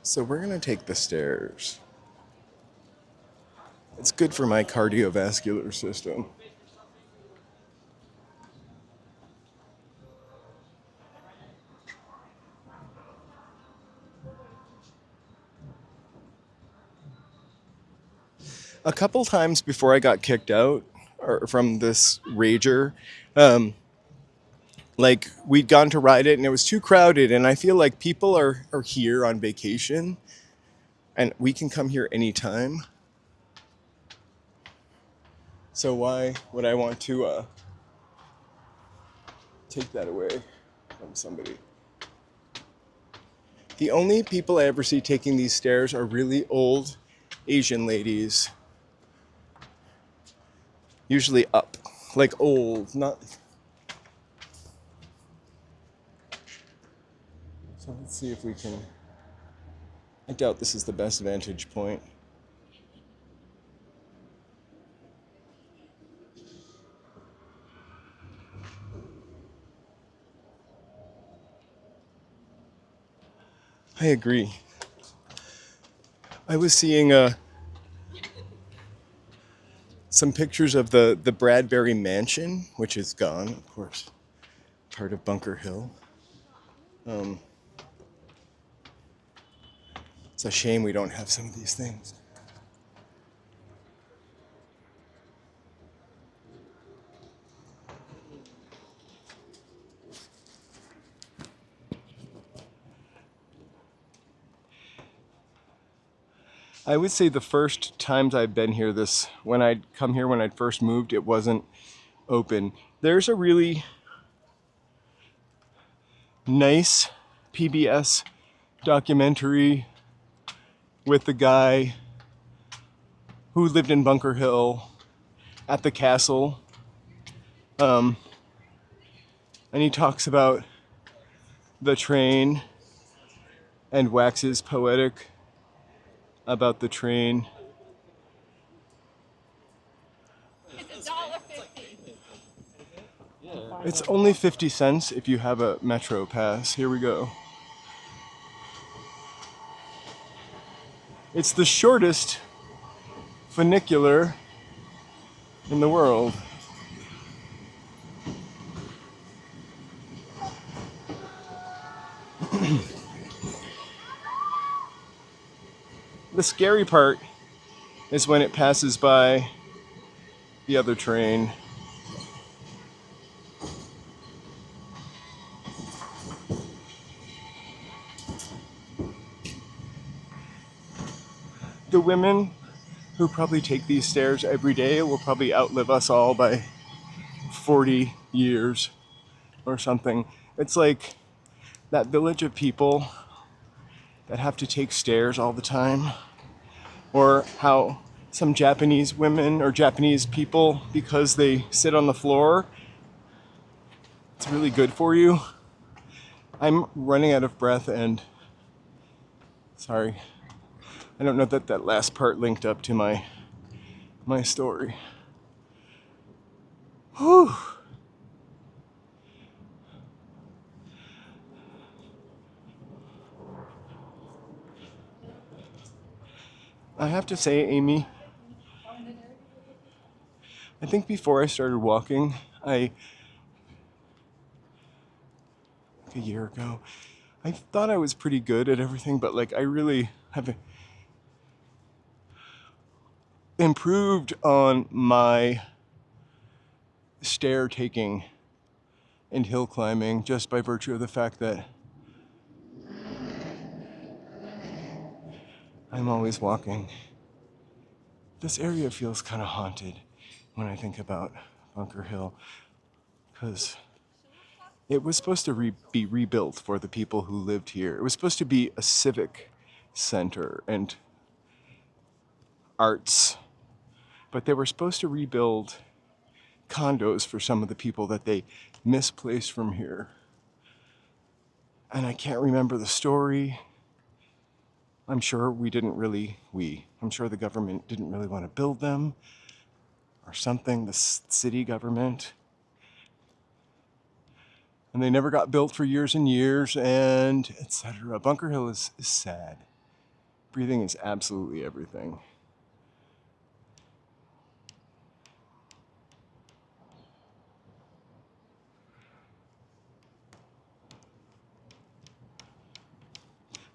So we're going to take the stairs. It's good for my cardiovascular system. A couple times before I got kicked out or from this rager, like we'd gone to ride it and it was too crowded, and I feel like people are here on vacation and we can come here anytime. So why would I want to take that away from somebody? The only people I ever see taking these stairs are really old Asian ladies. Usually up, like old, not... So let's see if we can... I doubt this is the best vantage point. I agree. I was seeing some pictures of the Bradbury Mansion, which is gone, of course, part of Bunker Hill. It's a shame we don't have some of these things. I would say the first times I've been here, when I'd come here when I'd first moved, it wasn't open. There's a really nice PBS documentary with the guy who lived in Bunker Hill at the castle. And he talks about the train and waxes poetic about the train. It's $1.50. It's only 50 cents if you have a Metro pass. Here we go. It's the shortest funicular in the world. The scary part is when it passes by the other train. The women who probably take these stairs every day will probably outlive us all by 40 years or something. It's like that village of people that have to take stairs all the time, or how some Japanese women or Japanese people, because they sit on the floor, it's really good for you. I'm running out of breath and sorry. I don't know that that last part linked up to my story. Whew. I have to say, Amy, I think before I started walking, like a year ago, I thought I was pretty good at everything, but like I really have improved on my stair taking and hill climbing just by virtue of the fact that I'm always walking. This area feels kind of haunted when I think about Bunker Hill, because it was supposed to be rebuilt for the people who lived here. It was supposed to be a civic center and arts, but they were supposed to rebuild condos for some of the people that they misplaced from here. And I can't remember the story. I'm sure I'm sure the government didn't really want to build them or something, the city government. And they never got built for years and years, and etc. Bunker Hill is sad. Breathing is absolutely everything.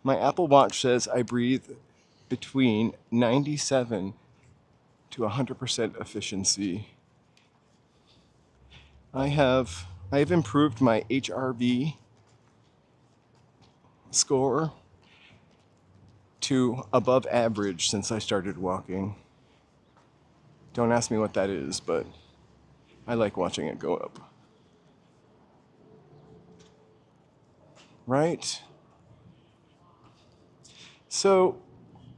My Apple Watch says I breathe between 97 to 100% efficiency. I have improved my HRV score to above average since I started walking. Don't ask me what that is, but I like watching it go up. Right? So,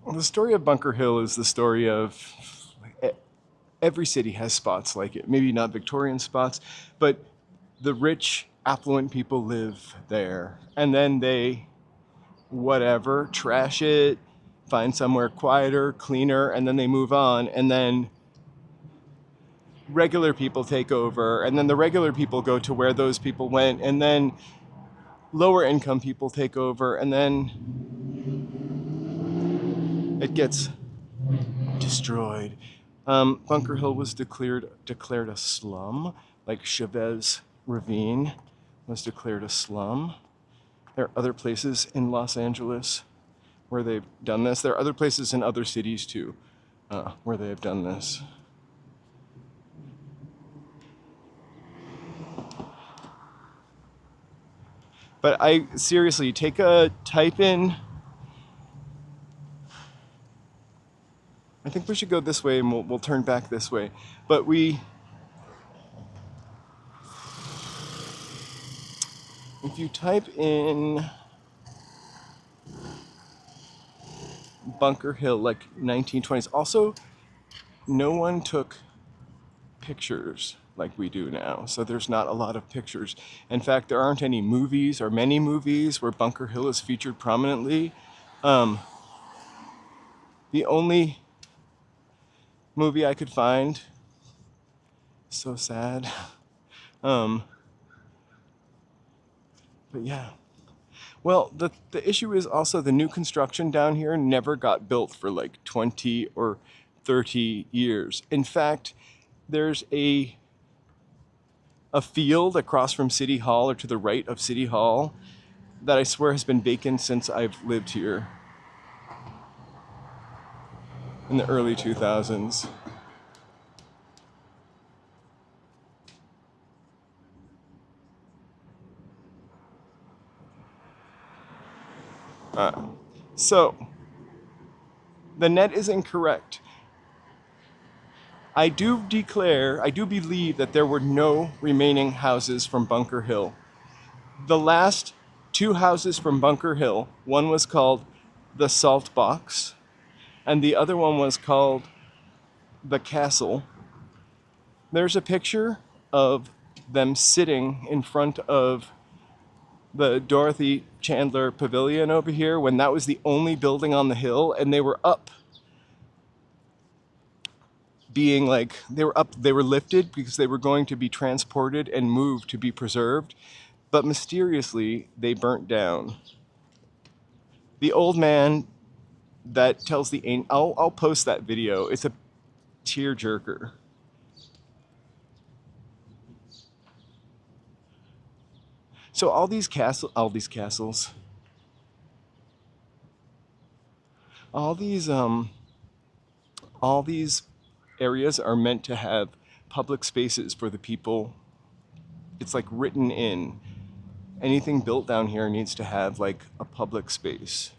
the story of Bunker Hill is the story of every city has spots like it. Maybe not Victorian spots, but the rich, affluent people live there. And then they, trash it, find somewhere quieter, cleaner, and then they move on. And then regular people take over. And then the regular people go to where those people went. And then lower income people take over. And then it gets destroyed. Bunker Hill was declared a slum, like Chavez Ravine was declared a slum. There are other places in Los Angeles where they've done this. There are other places in other cities too where they have done this. But I seriously type in. I think we should go this way and we'll turn back this way. But if you type in Bunker Hill, like 1920s, also no one took pictures like we do now. So there's not a lot of pictures. In fact, there aren't any movies or many movies where Bunker Hill is featured prominently. The only movie I could find, so sad. But yeah. Well, the issue is also the new construction down here never got built for like 20 or 30 years. In fact, there's a field across from City Hall or to the right of City Hall that I swear has been vacant since I've lived here in the early 2000s. So, the net is incorrect. I do believe that there were no remaining houses from Bunker Hill. The last two houses from Bunker Hill, one was called the Salt Box, and the other one was called the Castle. There's a picture of them sitting in front of the Dorothy Chandler Pavilion over here when that was the only building on the hill, and they were up being like, they were lifted because they were going to be transported and moved to be preserved, but mysteriously they burnt down. The old man that tells the I'll post that video. It's a tearjerker. So all these castles, all these areas are meant to have public spaces for the people. It's like written in. Anything built down here needs to have like a public space.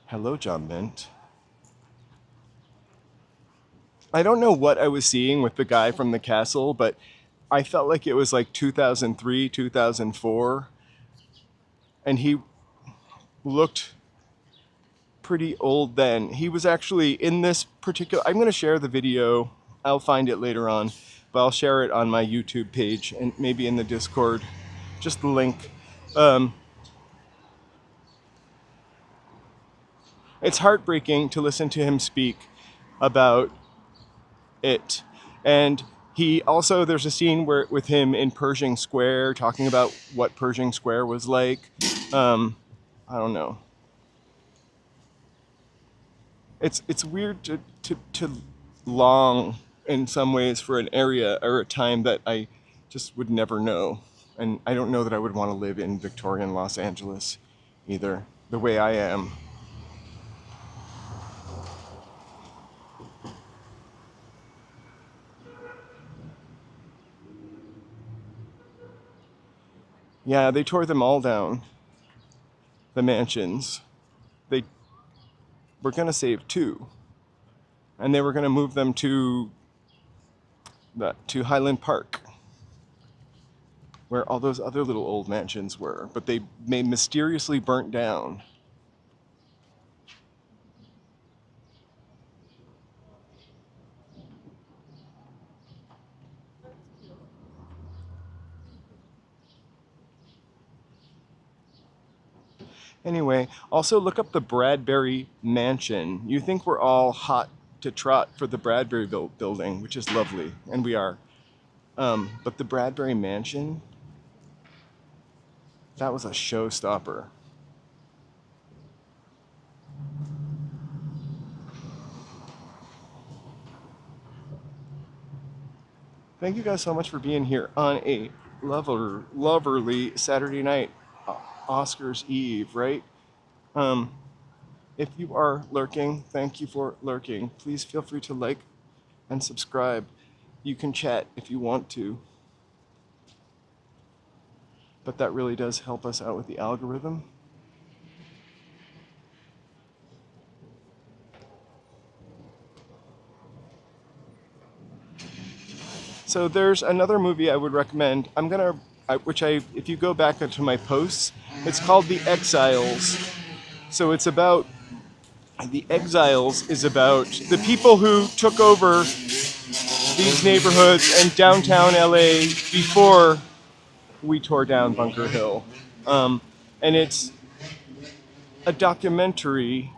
Hello, John Bent. I don't know what I was seeing with the guy from the castle, but I felt like it was like 2003, 2004, and he looked pretty old then. He was actually in this particular, I'm going to share the video, I'll find it later on, but I'll share it on my YouTube page and maybe in the Discord, just the link. It's heartbreaking to listen to him speak about it. And he also, there's a scene where with him in Pershing Square talking about what Pershing Square was like. I don't know. It's weird to long in some ways for an area or a time that I just would never know. And I don't know that I would want to live in Victorian Los Angeles either, the way I am. Yeah, they tore them all down, the mansions. They were going to save two, and they were going to move them to Highland Park, where all those other little old mansions were, but they mysteriously burnt down. Anyway, also look up the Bradbury Mansion. You think we're all hot to trot for the Bradbury Building, which is lovely, and we are. But the Bradbury Mansion, that was a showstopper. Thank you guys so much for being here on a lovely Saturday night. Oscars Eve, right? If you are lurking, thank you for lurking. Please feel free to like and subscribe. You can chat if you want to, but that really does help us out with the algorithm. So there's another movie I would recommend. If you go back into my posts, it's called The Exiles. So it's about, The Exiles is about the people who took over these neighborhoods and downtown LA before we tore down Bunker Hill. And it's a documentary,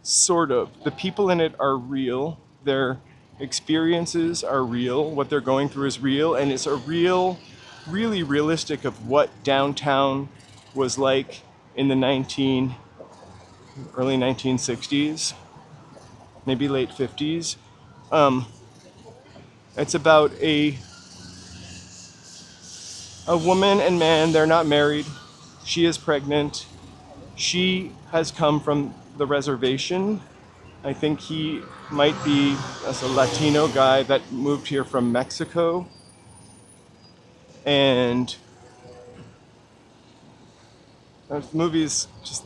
sort of. The people in it are real. Their experiences are real. What they're going through is real. And it's a really realistic of what downtown was like in the early 1960s, maybe late 50s. It's about a woman and man. They're not married. She is pregnant. She has come from the reservation, I think he might be as a Latino guy that moved here from Mexico. And the movie's just,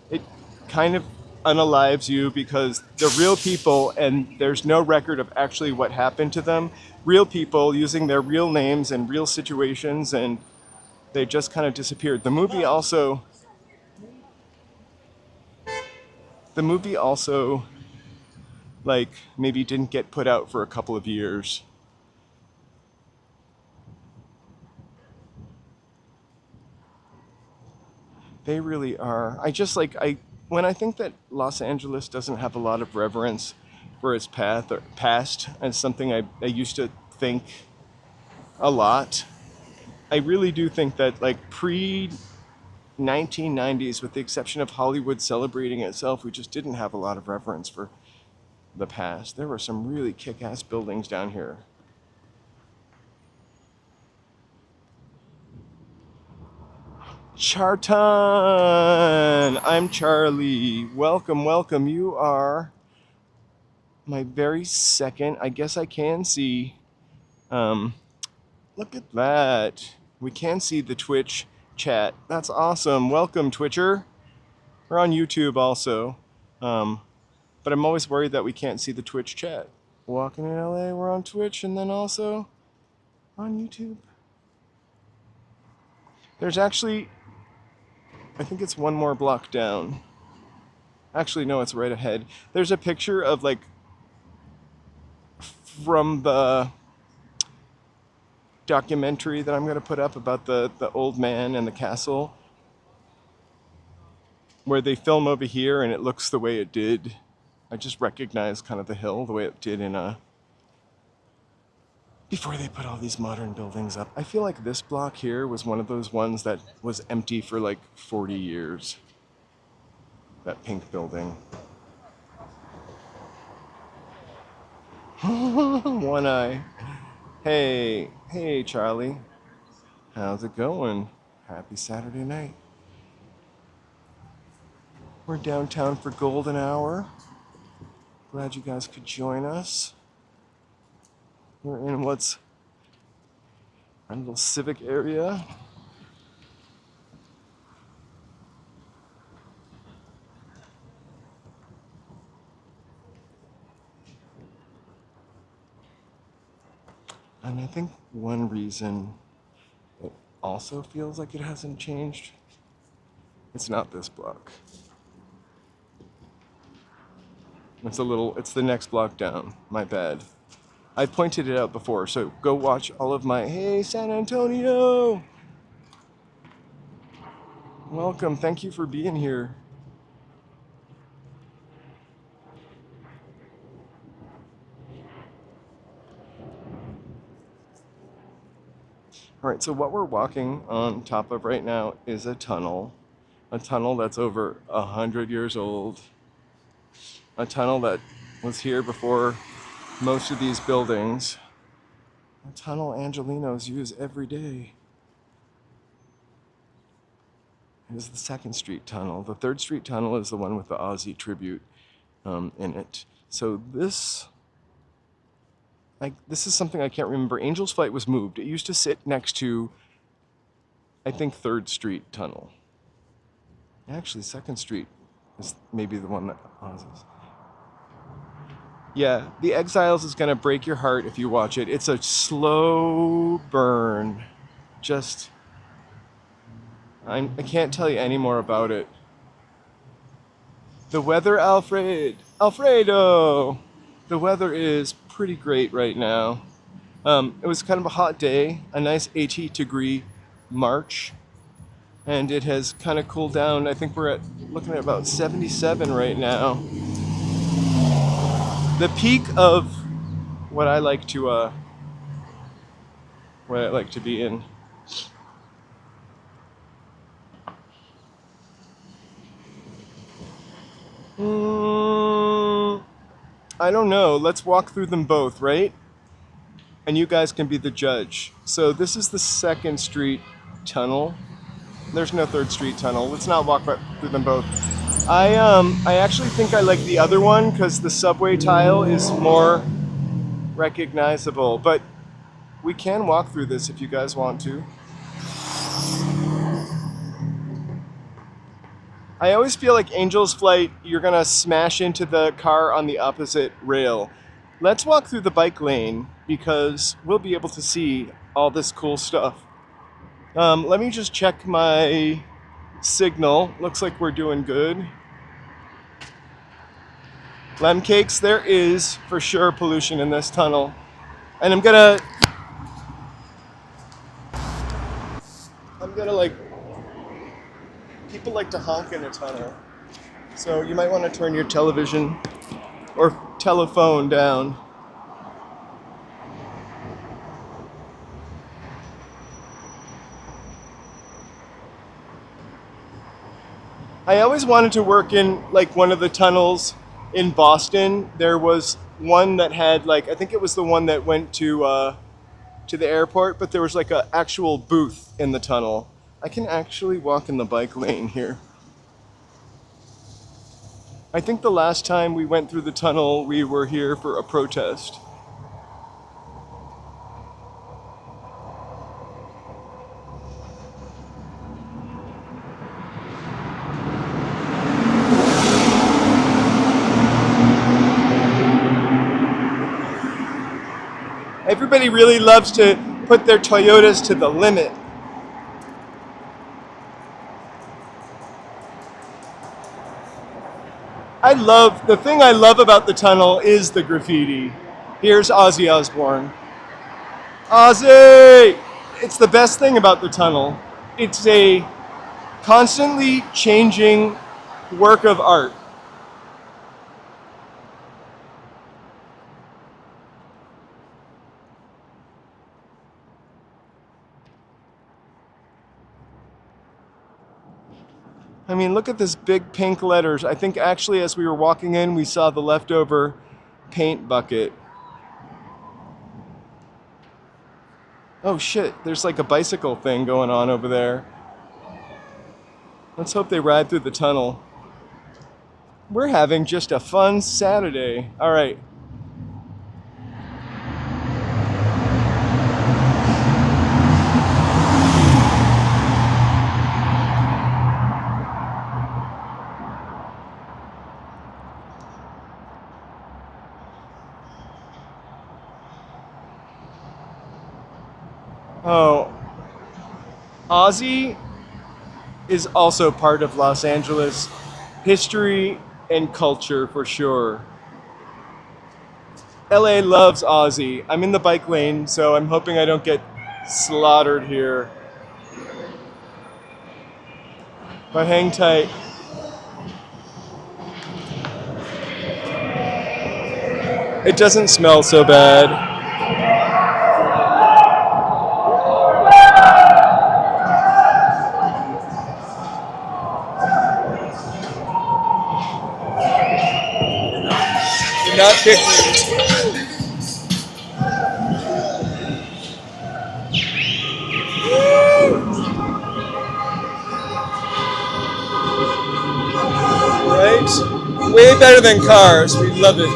it kind of unalives you because they're real people and there's no record of actually what happened to them. Real people using their real names and real situations, and they just kind of disappeared. The movie also like maybe didn't get put out for a couple of years. They really are. When I think that Los Angeles doesn't have a lot of reverence for its past, and something I used to think a lot. I really do think that like pre 1990s, with the exception of Hollywood celebrating itself, we just didn't have a lot of reverence for the past. There were some really kick-ass buildings down here. Chartan! I'm Charlie. Welcome, welcome. You are my very second, I guess I can see, look at that. We can see the Twitch chat. That's awesome. Welcome, Twitcher. We're on YouTube also. But I'm always worried that we can't see the Twitch chat. Walking in LA, we're on Twitch and then also on YouTube. There's actually, I think it's one more block down. Actually, no, it's right ahead. There's a picture of like from the documentary that I'm going to put up about the old man and the castle, where they film over here and it looks the way it did. I just recognize kind of the hill the way it did in before they put all these modern buildings up. I feel like this block here was one of those ones that was empty for like 40 years. That pink building. One eye. Hey Charlie. How's it going? Happy Saturday night. We're downtown for Golden Hour. Glad you guys could join us. We're in what's our little civic area. And I think one reason it also feels like it hasn't changed, it's not this block. It's the next block down. My bad. I pointed it out before, so go watch all of my, hey, San Antonio! Welcome, thank you for being here. All right, so what we're walking on top of right now is a tunnel that's over 100 years old. A tunnel that was here before most of these buildings. A tunnel Angelenos use every day. It is the 2nd Street tunnel. The 3rd Street tunnel is the one with the Aussie tribute in it. So this is something I can't remember. Angel's Flight was moved. It used to sit next to, I think, 3rd Street tunnel. Actually, 2nd Street is maybe the one that Aussies. Yeah, the Exiles is going to break your heart if you watch it. It's a slow burn. I can't tell you any more about it. The weather, Alfredo! The weather is pretty great right now. It was kind of a hot day, a nice 80-degree March, and it has kind of cooled down. I think we're looking at about 77 right now. The peak of what I like to be in. I don't know. Let's walk through them both, right? And you guys can be the judge. So this is the 2nd Street tunnel. There's no 3rd Street tunnel. Let's not walk through them both. I actually think I like the other one because the subway tile is more recognizable. But we can walk through this if you guys want to. I always feel like Angel's Flight, you're gonna smash into the car on the opposite rail. Let's walk through the bike lane because we'll be able to see all this cool stuff. Let me just check my signal. Looks like we're doing good. Lem cakes, there is for sure pollution in this tunnel. And I'm gonna like, people like to honk in a tunnel. So you might want to turn your television or telephone down. I always wanted to work in like one of the tunnels in Boston. There was one that had like, I think it was the one that went to the airport, but there was like an actual booth in the tunnel. I can actually walk in the bike lane here. I think the last time we went through the tunnel, we were here for a protest. Everybody really loves to put their Toyotas to the limit. The thing I love about the tunnel is the graffiti. Here's Ozzy Osbourne. Ozzy! It's the best thing about the tunnel. It's a constantly changing work of art. I mean, look at this big pink letters. I think actually as we were walking in, we saw the leftover paint bucket. Oh shit, there's like a bicycle thing going on over there. Let's hope they ride through the tunnel. We're having just a fun Saturday. All right. Oh, Ozzy is also part of Los Angeles history and culture for sure. LA loves Ozzy. I'm in the bike lane, so I'm hoping I don't get slaughtered here. But hang tight. It doesn't smell so bad. Not kick me. Right? Way better than cars. We love it.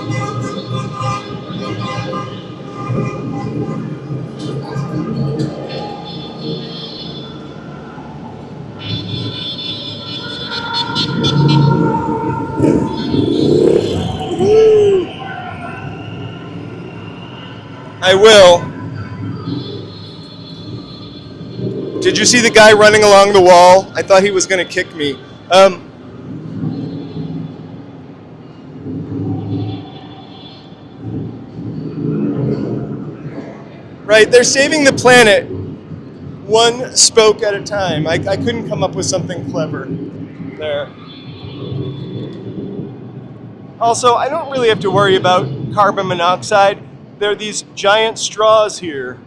I will. Did you see the guy running along the wall? I thought he was going to kick me. Right, they're saving the planet one spoke at a time. I couldn't come up with something clever there. Also, I don't really have to worry about carbon monoxide. There are these giant straws here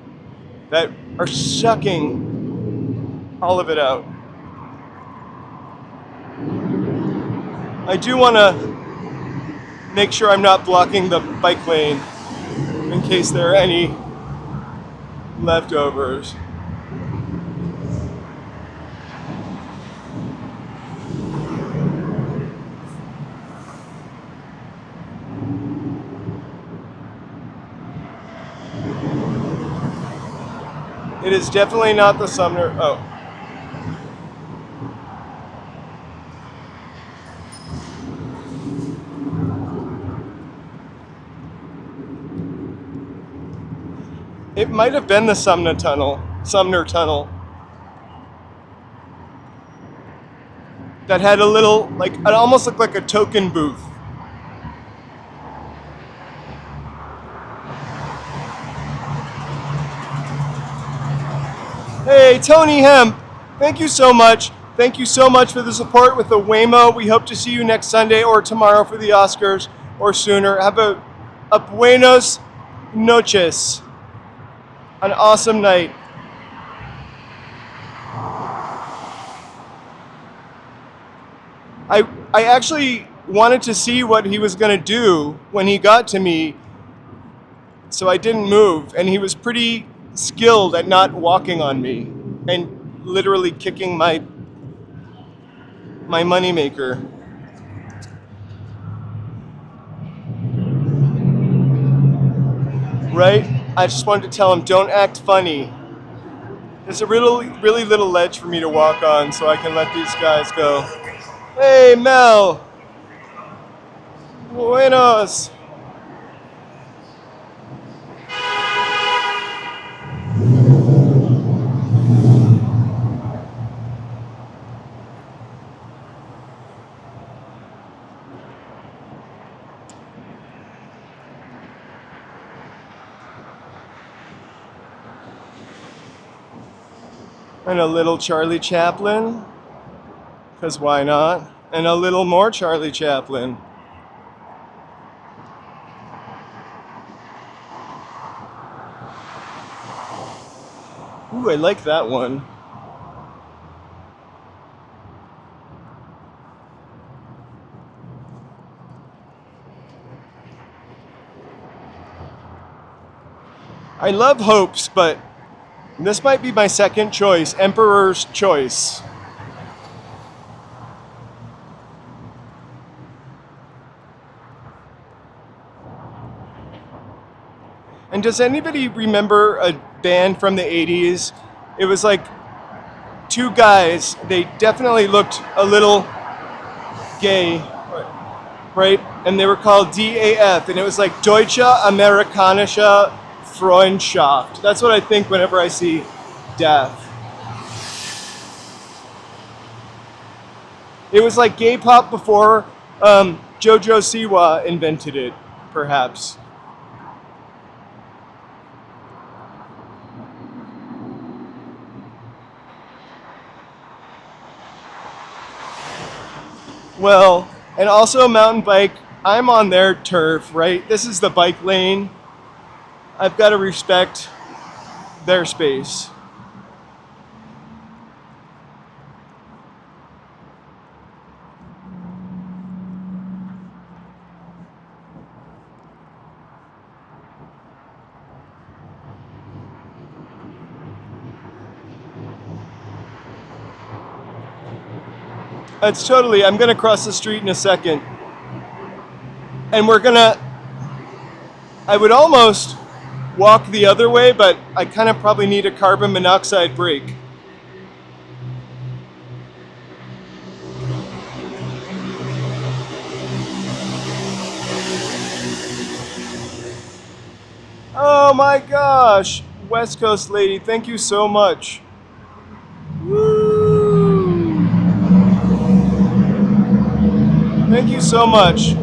that are sucking all of it out. I do want to make sure I'm not blocking the bike lane in case there are any leftovers. is definitely not the Sumner. Oh. It might have been the Sumner Tunnel. That had a little, like, it almost looked like a token booth. Hey, Tony Hemp, thank you so much. Thank you so much for the support with the Waymo. We hope to see you next Sunday or tomorrow for the Oscars or sooner. Have a buenos noches. An awesome night. I actually wanted to see what he was going to do when he got to me, so I didn't move. And he was pretty skilled at not walking on me and literally kicking my moneymaker. Right? I just wanted to tell him, don't act funny. There's a really little ledge for me to walk on, so I can let these guys go. Hey, Mel. Buenos. And a little Charlie Chaplin, because why not? And a little more Charlie Chaplin. Ooh, I like that one. I love Hopes, but this might be my second choice, Emperor's Choice. And does anybody remember a band from the 80s? It was like two guys. They definitely looked a little gay, right? And they were called DAF, and it was like Deutsche Amerikanische Freundschaft. That's what I think whenever I see DAF. It was like gay pop before Jojo Siwa invented it, perhaps. Well, and also mountain bike, I'm on their turf, right? This is the bike lane. I've got to respect their space. It's totally, I'm going to cross the street in a second. And I would almost walk the other way, but I kind of probably need a carbon monoxide break. Oh my gosh, West Coast lady, thank you so much. Woo! Thank you so much.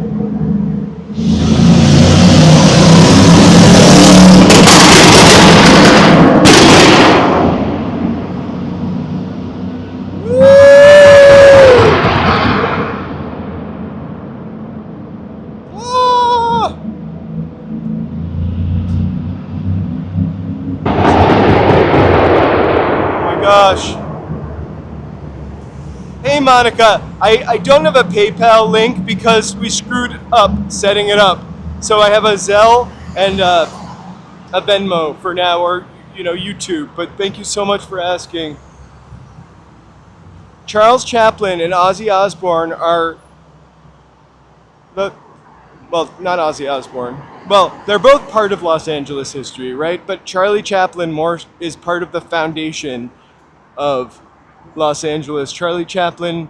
Gosh. Hey Monica, I don't have a PayPal link because we screwed up setting it up. So I have a Zelle and a Venmo for now, or YouTube, but thank you so much for asking. Charles Chaplin and Ozzy Osbourne are Well, not Ozzy Osbourne. Well, they're both part of Los Angeles history, right? But Charlie Chaplin more is part of the foundation of Los Angeles. Charlie Chaplin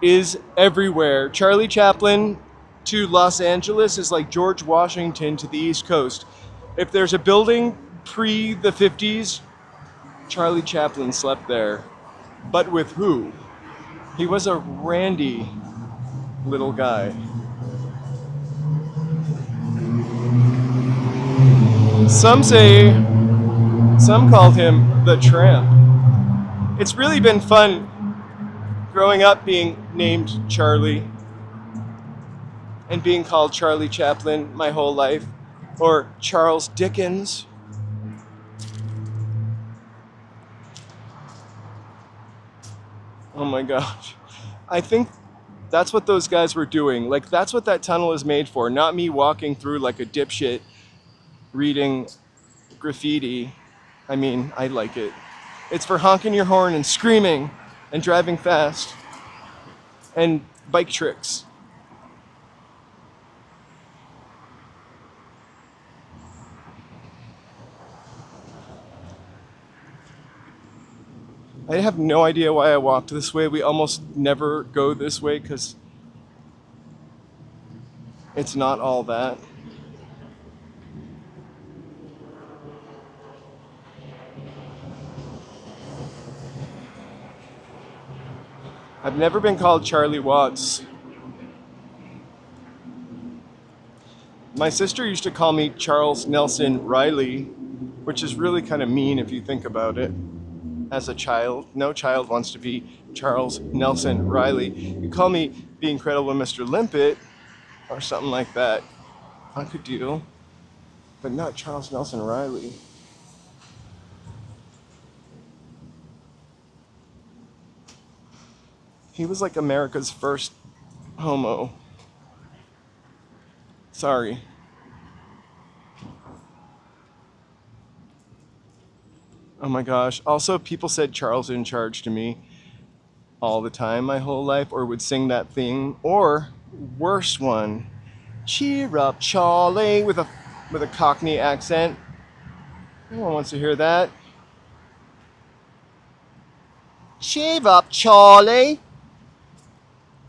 is everywhere. Charlie Chaplin to Los Angeles is like George Washington to the East Coast. If there's a building pre the 50s, Charlie Chaplin slept there. But with who? He was a randy little guy. Some called him the Tramp. It's really been fun growing up being named Charlie and being called Charlie Chaplin my whole life, or Charles Dickens. Oh my gosh. I think that's what those guys were doing. Like, that's what that tunnel is made for, not me walking through like a dipshit reading graffiti. I mean, I like it. It's for honking your horn and screaming and driving fast and bike tricks. I have no idea why I walked this way. We almost never go this way because it's not all that. I've never been called Charlie Watts. My sister used to call me Charles Nelson Riley, which is really kind of mean if you think about it. As a child, no child wants to be Charles Nelson Riley. You call me the Incredible Mr. Limpet or something like that, I could deal, but not Charles Nelson Riley. He was like America's first homo. Sorry. Oh my gosh. Also, people said Charles in charge to me all the time my whole life, or would sing that thing, or worst one, cheer up Charlie, with a Cockney accent. No one wants to hear that. Cheer up Charlie.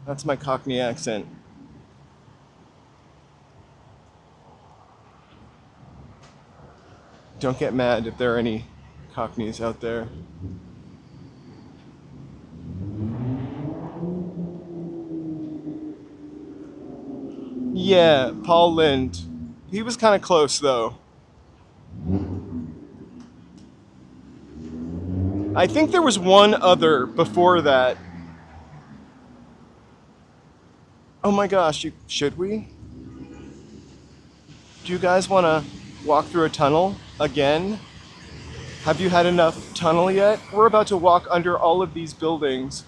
That's my Cockney accent. Don't get mad if there are any Cockneys out there. Yeah, Paul Lind. He was kind of close though. I think there was one other before that. Oh my gosh, should we? Do you guys want to walk through a tunnel again? Have you had enough tunnel yet? We're about to walk under all of these buildings.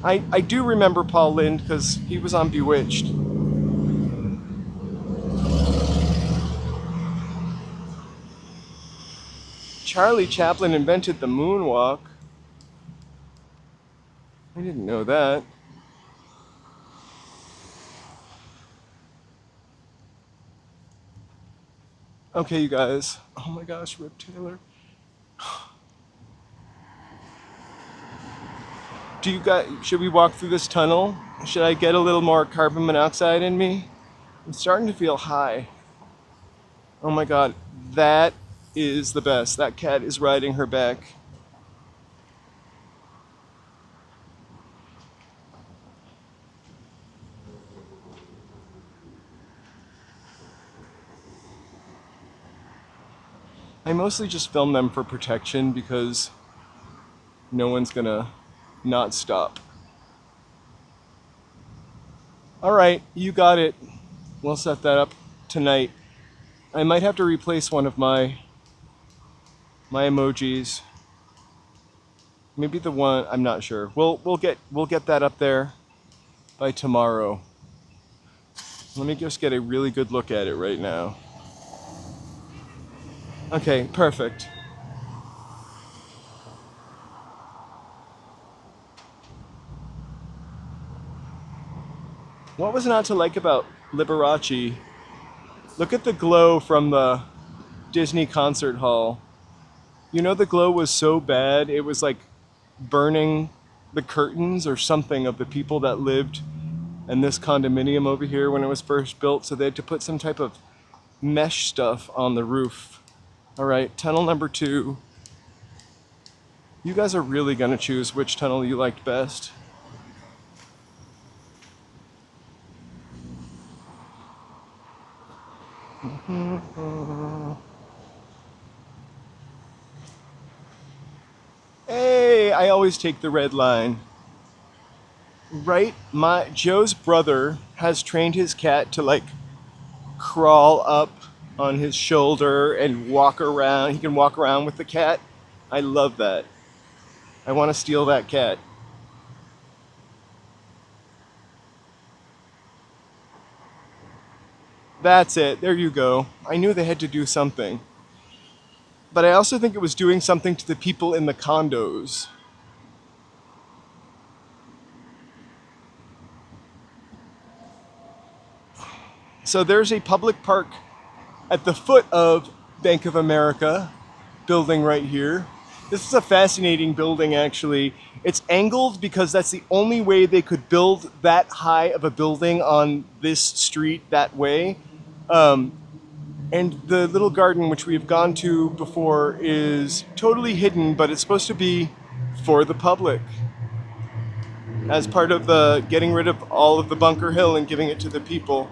I do remember Paul Lind because he was on Bewitched. Charlie Chaplin invented the moonwalk. I didn't know that. Okay, you guys. Oh my gosh, Rip Taylor. Should we walk through this tunnel? Should I get a little more carbon monoxide in me? I'm starting to feel high. Oh my god, that is the best. That cat is riding her back. I mostly just film them for protection because no one's gonna not stop. All right, you got it. We'll set that up tonight. I might have to replace one of my emojis. Maybe the one, I'm not sure. We'll get that up there by tomorrow. Let me just get a really good look at it right now. Okay, perfect. What was not to like about Liberace? Look at the glow from the Disney concert hall. You know, the glow was so bad, it was like burning the curtains or something of the people that lived in this condominium over here when it was first built, so they had to put some type of mesh stuff on the roof. All right, tunnel number 2. You guys are really gonna choose which tunnel you liked best. Hey, I always take the red line. Right, Joe's brother has trained his cat to like crawl up on his shoulder and walk around. He can walk around with the cat. I love that. I want to steal that cat. That's it. There you go. I knew they had to do something. But I also think it was doing something to the people in the condos. So there's a public park at the foot of Bank of America building right here. This is a fascinating building, actually. It's angled because that's the only way they could build that high of a building on this street that way. And the little garden, which we've gone to before, is totally hidden, but it's supposed to be for the public as part of the getting rid of all of the Bunker Hill and giving it to the people.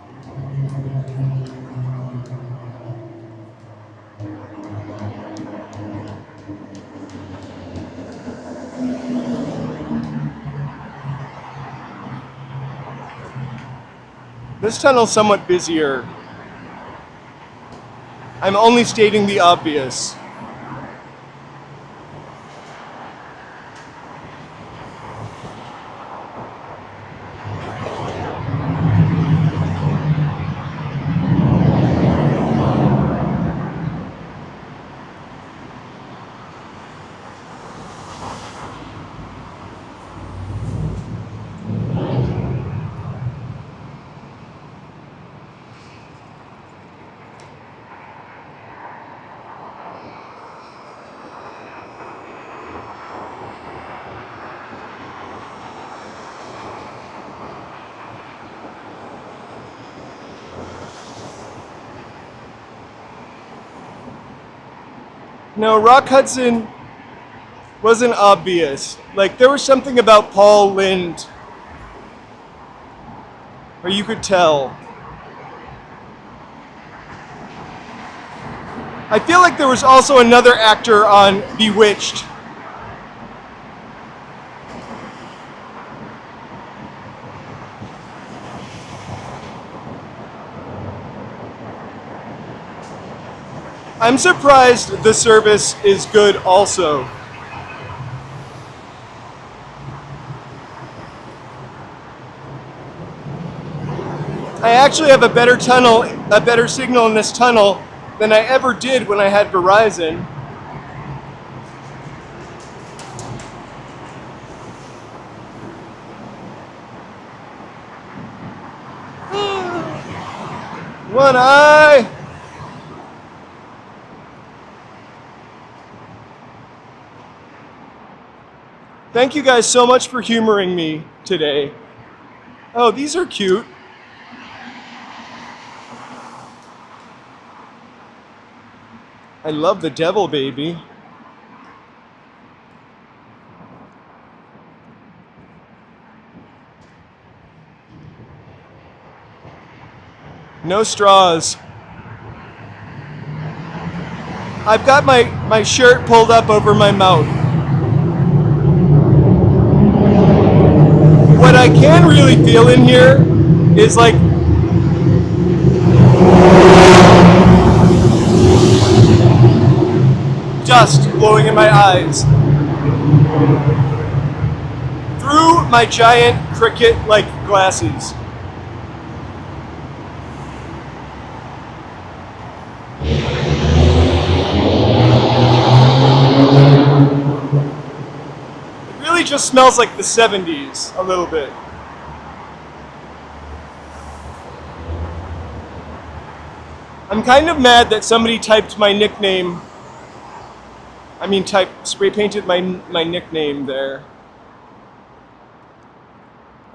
This tunnel's somewhat busier. I'm only stating the obvious. No, Rock Hudson wasn't obvious. Like, there was something about Paul Lynde, or you could tell. I feel like there was also another actor on Bewitched. I'm surprised the service is good also. I actually have a better signal in this tunnel than I ever did when I had Verizon. One eye. Thank you guys so much for humoring me today. Oh, these are cute. I love the devil baby. No straws. I've got my shirt pulled up over my mouth. What I can really feel in here is like dust blowing in my eyes through my giant cricket-like glasses. It really just smells like the 70s a little bit. I'm kind of mad that somebody typed my nickname. Spray painted my nickname there.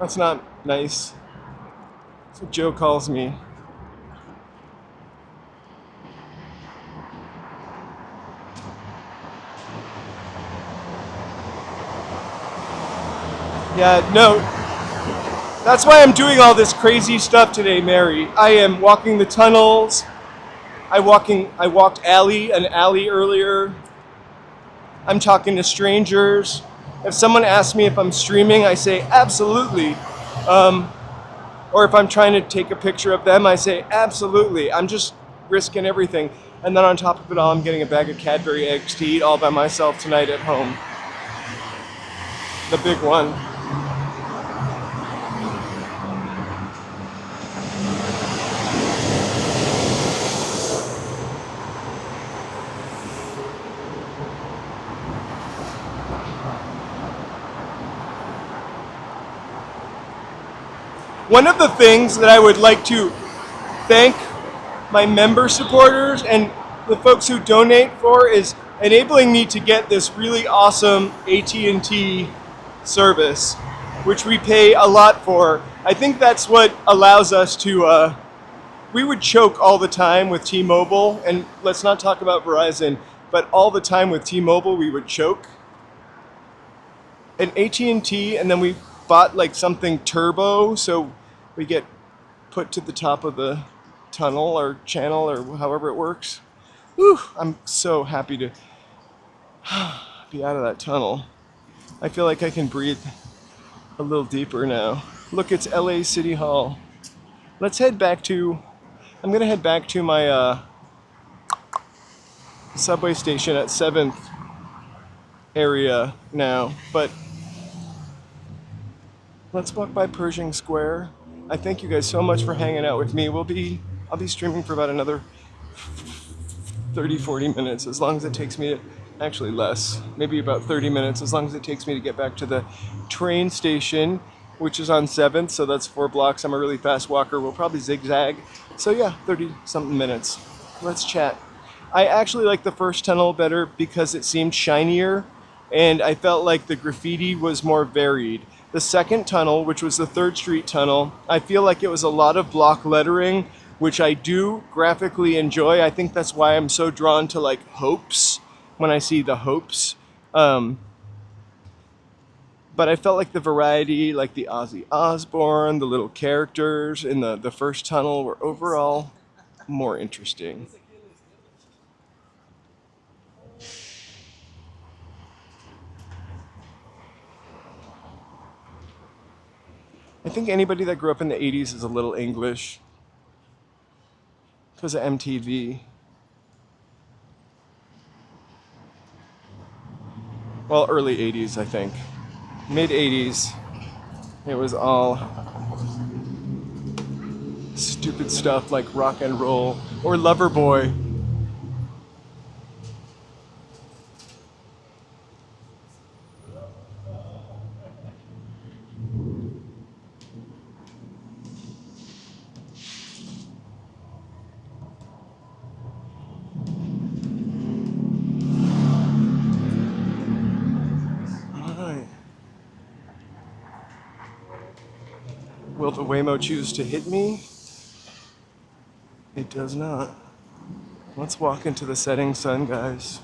That's not nice. That's what Joe calls me. Yeah, no. That's why I'm doing all this crazy stuff today, Mary. I am walking the tunnels. I walked an alley earlier. I'm talking to strangers. If someone asks me if I'm streaming, I say absolutely. Or if I'm trying to take a picture of them, I say absolutely. I'm just risking everything. And then on top of it all, I'm getting a bag of Cadbury eggs to eat all by myself tonight at home. The big one. One of the things that I would like to thank my member supporters and the folks who donate for is enabling me to get this really awesome AT&T service, which we pay a lot for. I think that's what allows us to, we would choke all the time with T-Mobile, and let's not talk about Verizon, but all the time with T-Mobile we would choke. And AT&T, and then we bought like something turbo, so we get put to the top of the tunnel or channel or however it works. Whew, I'm so happy to be out of that tunnel. I feel like I can breathe a little deeper now. Look, it's LA City Hall. Let's head back to, I'm gonna head back to my subway station at 7th area now, but let's walk by Pershing Square. I thank you guys so much for hanging out with me. I'll be streaming for about another 30, 40 minutes, as long as it takes me to, actually less, maybe about 30 minutes, as long as it takes me to get back to the train station, which is on 7th, so that's 4 blocks. I'm a really fast walker. We'll probably zigzag. So yeah, 30 something minutes. Let's chat. I actually like the first tunnel better because it seemed shinier, and I felt like the graffiti was more varied. The second tunnel, which was the 3rd Street tunnel, I feel like it was a lot of block lettering, which I do graphically enjoy. I think that's why I'm so drawn to like Hopes when I see the Hopes. But I felt like the variety, like the Ozzy Osbourne, the little characters in the first tunnel were overall more interesting. I think anybody that grew up in the 80s is a little English because of MTV. Well, early 80s, I think. Mid 80s, it was all stupid stuff like rock and roll or Loverboy. Will the Waymo choose to hit me? It does not. Let's walk into the setting sun, guys.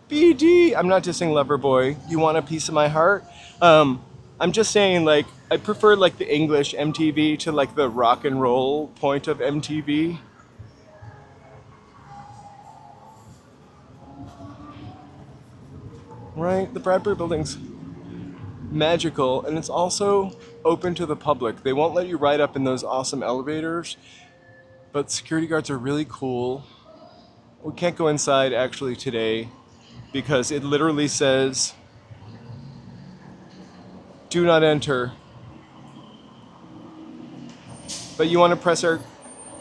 BD! I'm not dissing Loverboy. You want a piece of my heart? I'm just saying, like, I prefer, like, the English MTV to, like, the rock and roll point of MTV. Right? The Bradbury Building's magical, and it's also open to the public. They won't let you ride up in those awesome elevators, but security guards are really cool. We can't go inside actually today because it literally says, do not enter. But you want to press our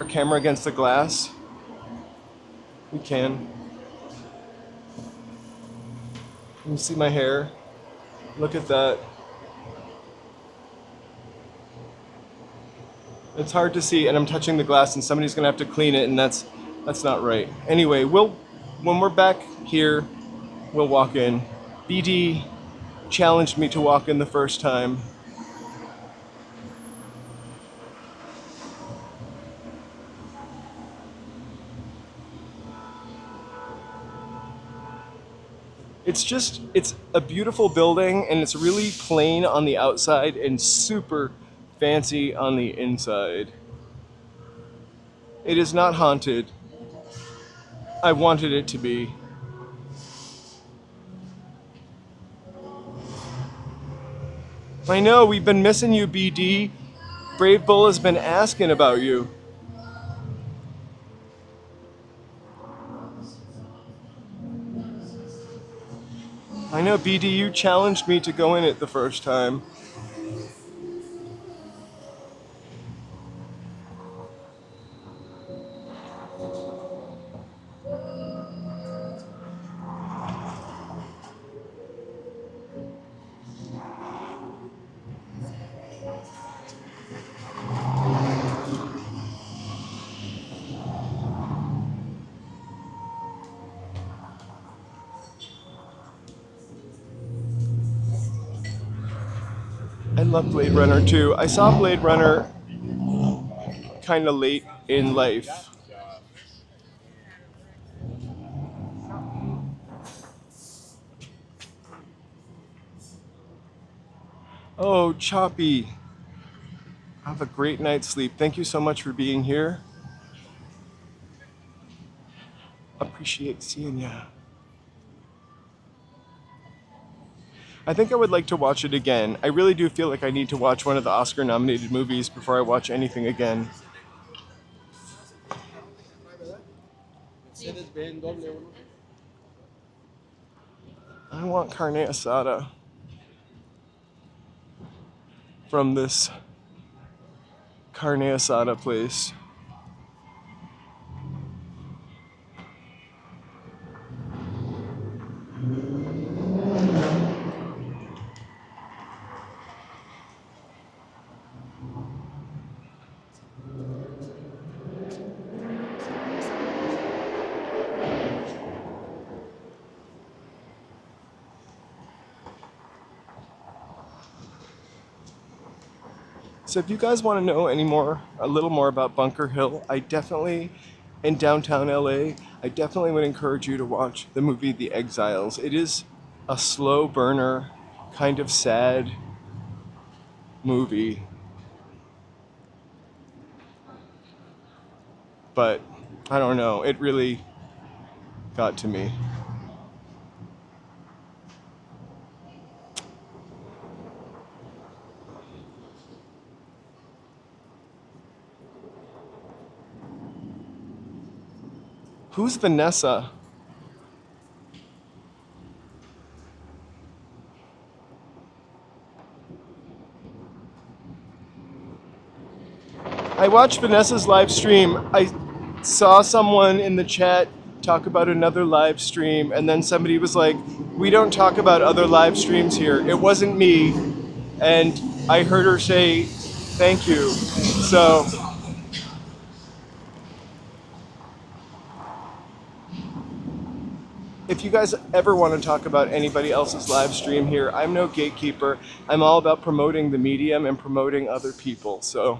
camera against the glass? We can. You see my hair? Look at that. It's hard to see, and I'm touching the glass, and somebody's gonna have to clean it, and that's not right. Anyway, when we're back here, we'll walk in. BD challenged me to walk in the first time. It's a beautiful building, and it's really plain on the outside and super fancy on the inside. It is not haunted. I wanted it to be. I know, we've been missing you, BD. Brave Bull has been asking about you. I know, BD, you challenged me to go in it the first time. I love Blade Runner too. I saw Blade Runner kind of late in life. Oh, Choppy. Have a great night's sleep. Thank you so much for being here. Appreciate seeing ya. I think I would like to watch it again. I really do feel like I need to watch one of the Oscar-nominated movies before I watch anything again. I want carne asada from this carne asada place. So if you guys want to know a little more about Bunker Hill, in downtown LA, I definitely would encourage you to watch the movie The Exiles. It is a slow burner, kind of sad movie. But I don't know, it really got to me. Who's Vanessa? I watched Vanessa's live stream. I saw someone in the chat talk about another live stream, and then somebody was like, "We don't talk about other live streams here." It wasn't me, and I heard her say, "Thank you." So if you guys ever want to talk about anybody else's live stream here, I'm no gatekeeper. I'm all about promoting the medium and promoting other people. So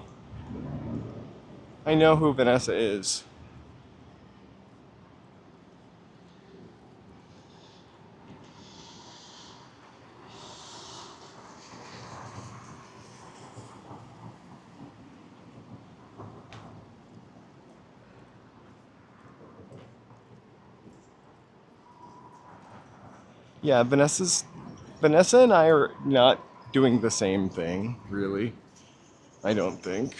I know who Vanessa is. Yeah, Vanessa and I are not doing the same thing, really. I don't think.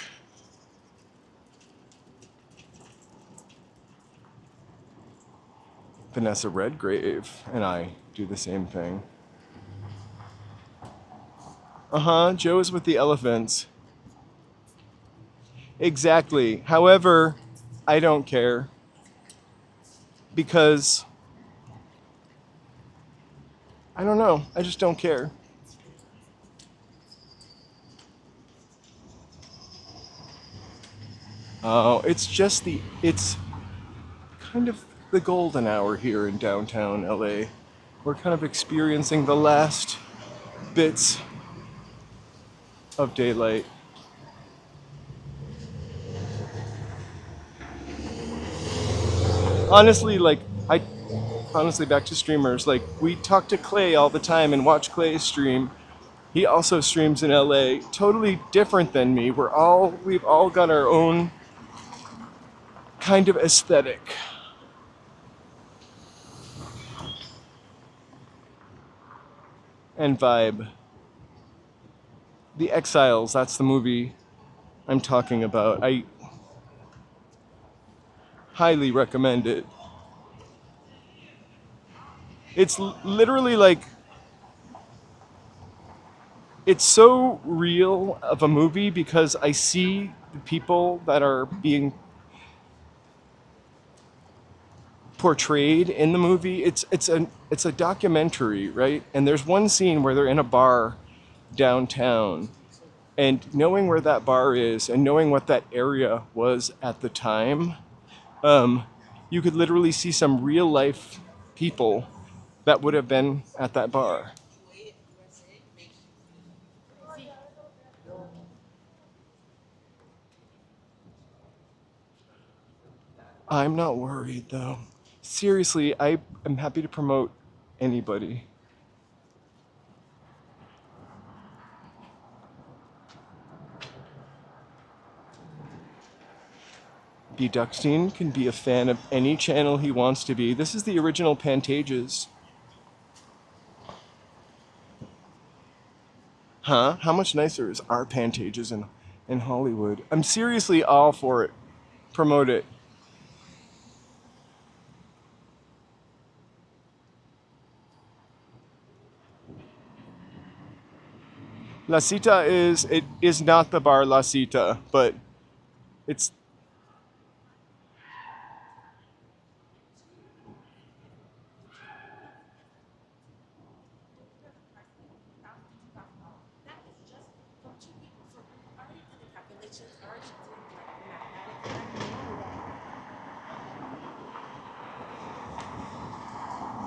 Vanessa Redgrave and I do the same thing. Joe is with the elephants. Exactly. However, I don't care. Because I don't know. I just don't care. Oh, it's kind of the golden hour here in downtown LA. We're kind of experiencing the last bits of daylight. Honestly, honestly, back to streamers, like, we talk to Clay all the time and watch Clay stream. He also streams in LA, totally different than me. We've all got our own kind of aesthetic. And vibe. The Exiles, that's the movie I'm talking about. I highly recommend it. It's literally like, it's so real of a movie because I see the people that are being portrayed in the movie. It's a documentary, right? And there's one scene where they're in a bar downtown, and knowing where that bar is and knowing what that area was at the time, you could literally see some real life people that would have been at that bar. I'm not worried though. Seriously, I am happy to promote anybody. B. Duckstein can be a fan of any channel he wants to be. This is the original Pantages. Huh? How much nicer is our Pantages in Hollywood? I'm seriously all for it. Promote it. La Cita is not the bar La Cita, but it's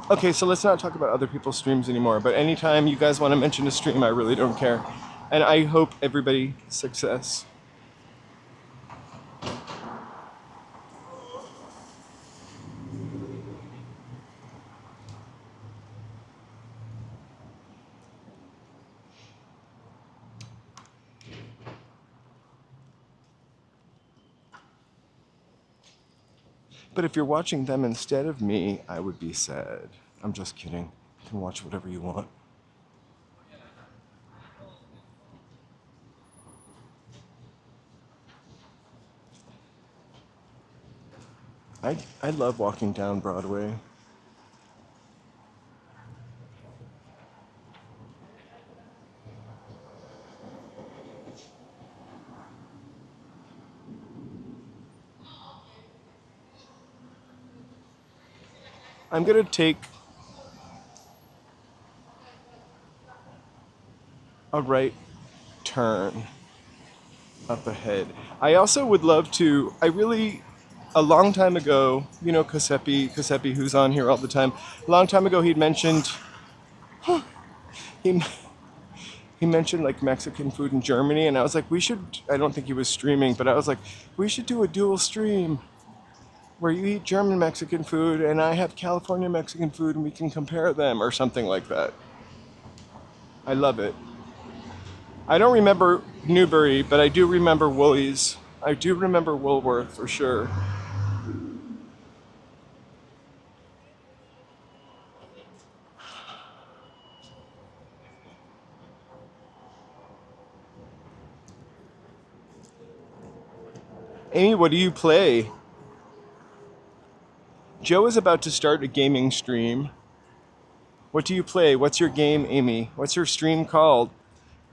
okay, so let's not talk about other people's streams anymore, but anytime you guys want to mention a stream, I really don't care. And I hope everybody success. But if you're watching them instead of me, I would be sad. I'm just kidding. You can watch whatever you want. I love walking down Broadway. I'm gonna take a right turn up ahead. I also would love to, a long time ago, you know, Kasepi, who's on here all the time, a long time ago he'd mentioned, he, he mentioned like Mexican food in Germany, and I was like, I don't think he was streaming, but I was like, we should do a dual stream where you eat German Mexican food and I have California Mexican food and we can compare them or something like that. I love it. I don't remember Newbury, but I do remember Woolies. I do remember Woolworth for sure. Amy, what do you play? Joe is about to start a gaming stream. What do you play? What's your game, Amy? What's your stream called?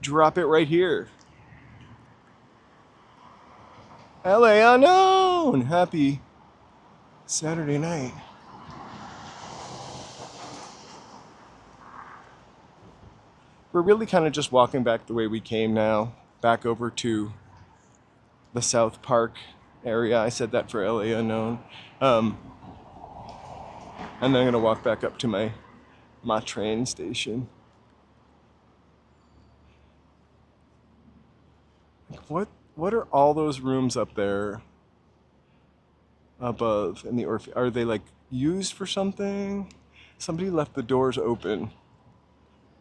Drop it right here. LA Unknown! Happy Saturday night. We're really kind of just walking back the way we came now, back over to the South Park area. I said that for LA Unknown. And then I'm gonna walk back up to my train station. Like, what are all those rooms up there above in the are they like used for something? Somebody left the doors open.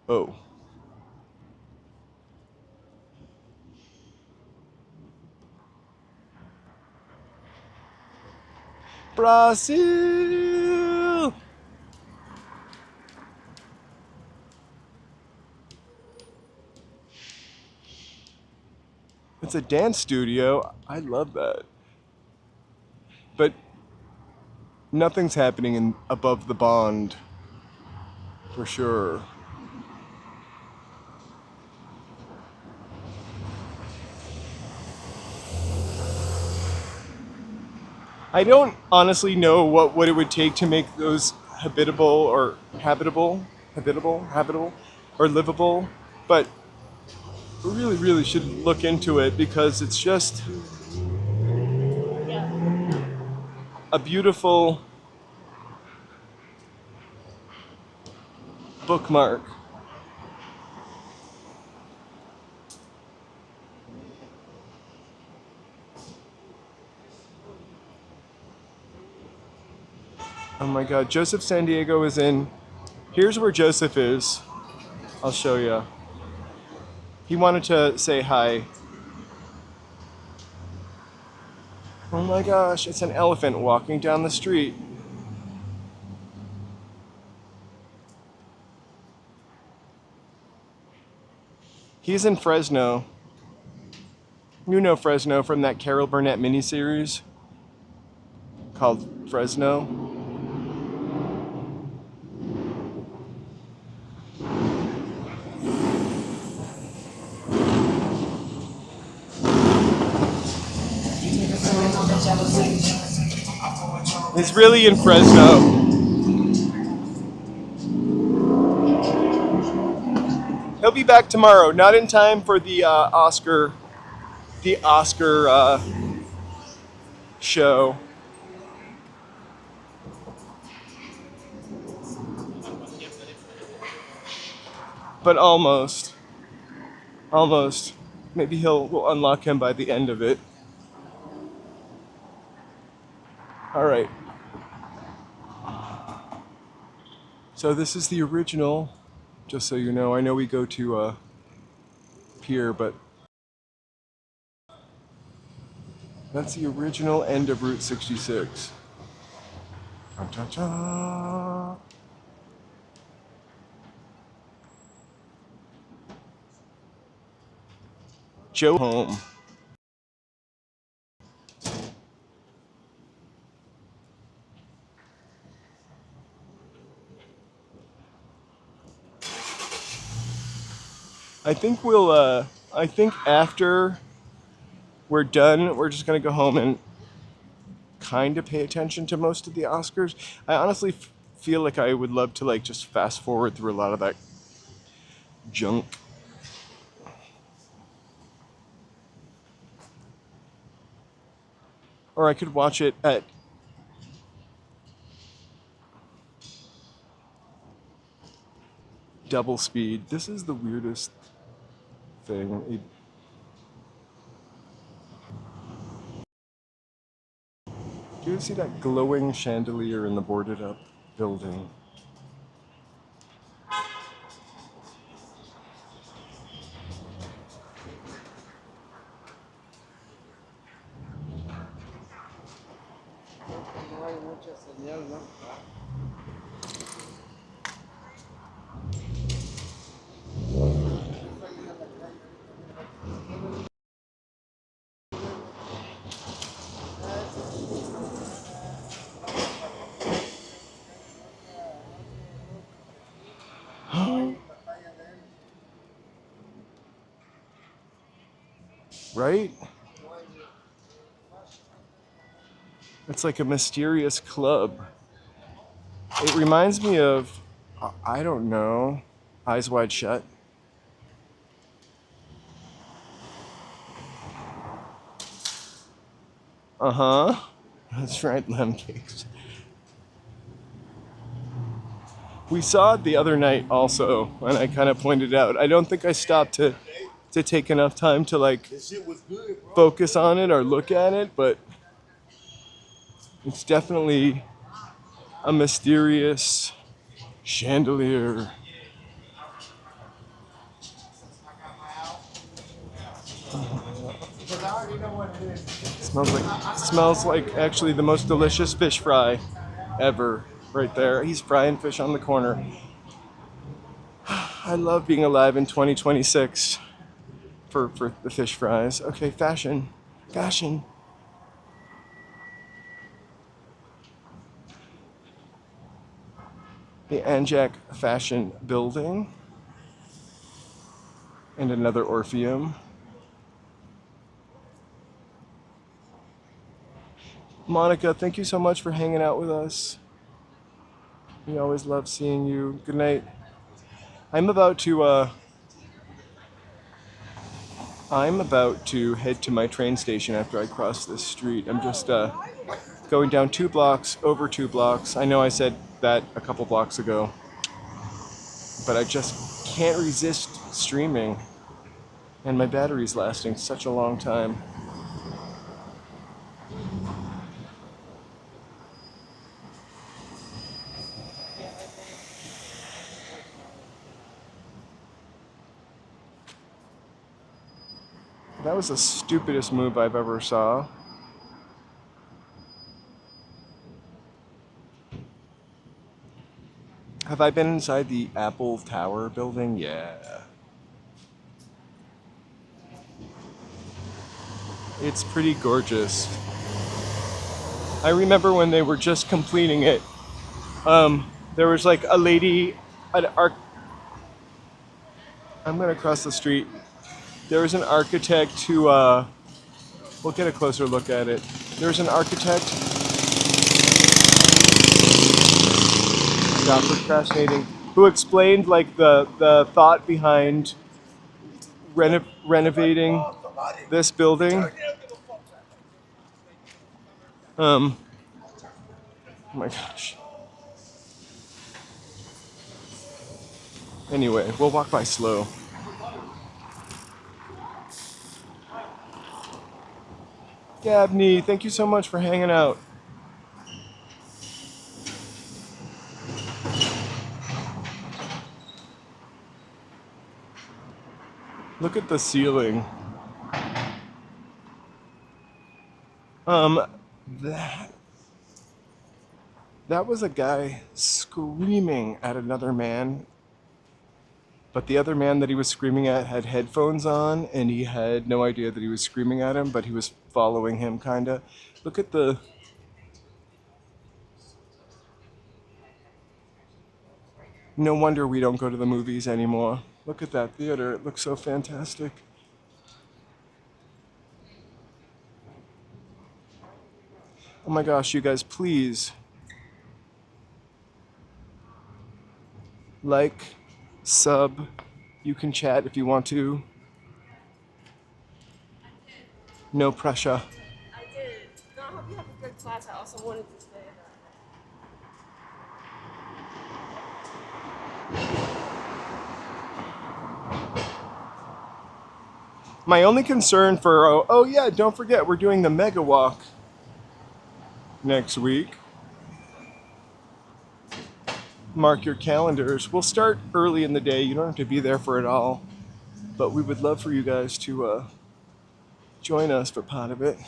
Oh. Brazil! It's a dance studio. I love that. But nothing's happening above the bond, for sure. I don't honestly know what it would take to make those habitable, or livable, but we really, really should look into it because it's just a beautiful bookmark. Oh my God, Joseph San Diego is in. Here's where Joseph is. I'll show you. He wanted to say hi. Oh my gosh, it's an elephant walking down the street. He's in Fresno. You know Fresno from that Carol Burnett miniseries called Fresno. He's really in Fresno. He'll be back tomorrow, not in time for the Oscar show. But almost. Almost. Maybe we'll unlock him by the end of it. All right. So this is the original, just so you know. I know we go to Pier, but that's the original end of Route 66. Ta-ta-ta. Joe home. I think after we're done, we're just gonna go home and kind of pay attention to most of the Oscars. I honestly feel like I would love to like just fast forward through a lot of that junk. Or I could watch it at double speed. This is the weirdest thing. Do you see that glowing chandelier in the boarded up building? Right? It's like a mysterious club. It reminds me of, I don't know, Eyes Wide Shut. Uh-huh. That's right, lemon cakes. We saw it the other night also, and I kind of pointed out. I don't think I stopped to take enough time to like focus on it or look at it, but it's definitely a mysterious chandelier. Smells like actually the most delicious fish fry ever right there. He's frying fish on the corner. I love being alive in 2026 for the fish fries. Okay, fashion. Fashion. The Anjak Fashion Building. And another Orpheum. Monica, thank you so much for hanging out with us. We always love seeing you. Good night. I'm about to head to my train station after I cross this street. I'm just going down 2 blocks, over 2 blocks. I know I said that a couple blocks ago, but I just can't resist streaming. And my battery's lasting such a long time. That was the stupidest move I've ever saw. Have I been inside the Apple Tower building? Yeah. It's pretty gorgeous. I remember when they were just completing it. There was like a lady, I'm gonna cross the street. There was an architect who, we'll get a closer look at it. There was an architect, stop procrastinating, who explained like the thought behind renovating this building. Oh my gosh. Anyway, we'll walk by slow. Gabney, thank you so much for hanging out. Look at the ceiling. That was a guy screaming at another man, but the other man that he was screaming at had headphones on, and he had no idea that he was screaming at him, but he was following him, kinda. Look at the... No wonder we don't go to the movies anymore. Look at that theater, it looks so fantastic. Oh my gosh, you guys, please like, sub, you can chat if you want to. No pressure. I did. No, I hope you have a good class. I also wanted to say that. My only concern for, oh yeah, don't forget, we're doing the Mega Walk next week. Mark your calendars. We'll start early in the day. You don't have to be there for it all. But we would love for you guys to join us for part of it.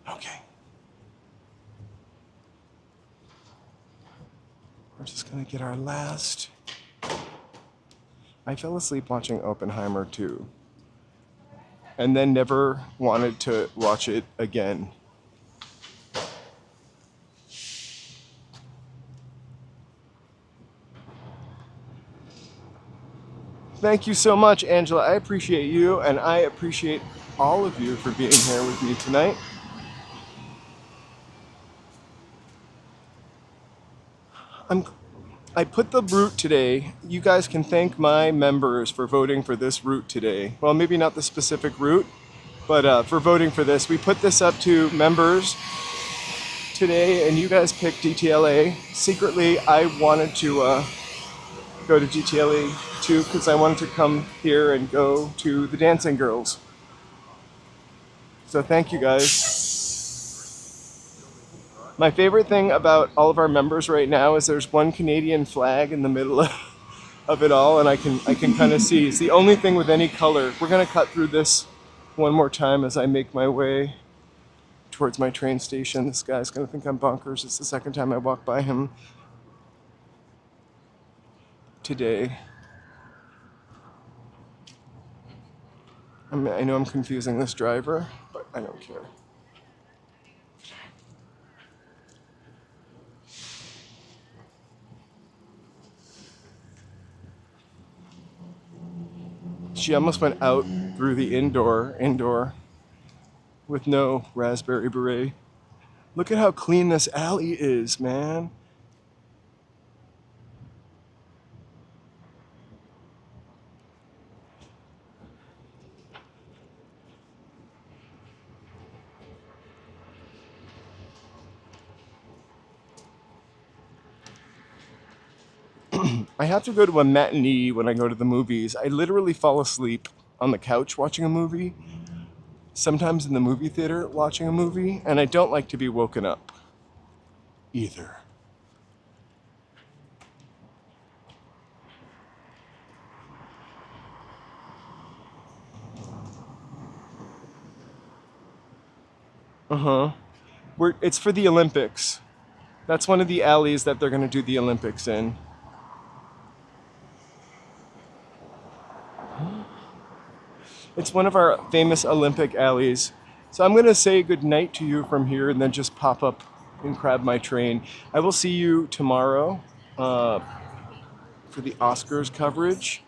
Okay. We're just going to get our last... I fell asleep watching Oppenheimer too. And then never wanted to watch it again. Thank you so much, Angela. I appreciate you, and I appreciate all of you for being here with me tonight. I put the route today. You guys can thank my members for voting for this route today. Well, maybe not the specific route, but for voting for this. We put this up to members today, and you guys picked DTLA. Secretly, I wanted to go to DTLA too because I wanted to come here and go to the Dancing Girls. So thank you guys. My favorite thing about all of our members right now is there's one Canadian flag in the middle of it all, and I can kind of see. It's the only thing with any color. We're gonna cut through this one more time as I make my way towards my train station. This guy's gonna think I'm bonkers. It's the second time I walk by him today. I know I'm confusing this driver, but I don't care. She almost went out through the indoor with no raspberry beret. Look at how clean this alley is, man. I have to go to a matinee when I go to the movies. I literally fall asleep on the couch watching a movie, sometimes in the movie theater watching a movie, and I don't like to be woken up either. It's for the Olympics. That's one of the alleys that they're going to do the Olympics in. It's one of our famous Olympic alleys. So I'm going to say goodnight to you from here and then just pop up and grab my train. I will see you tomorrow for the Oscars coverage.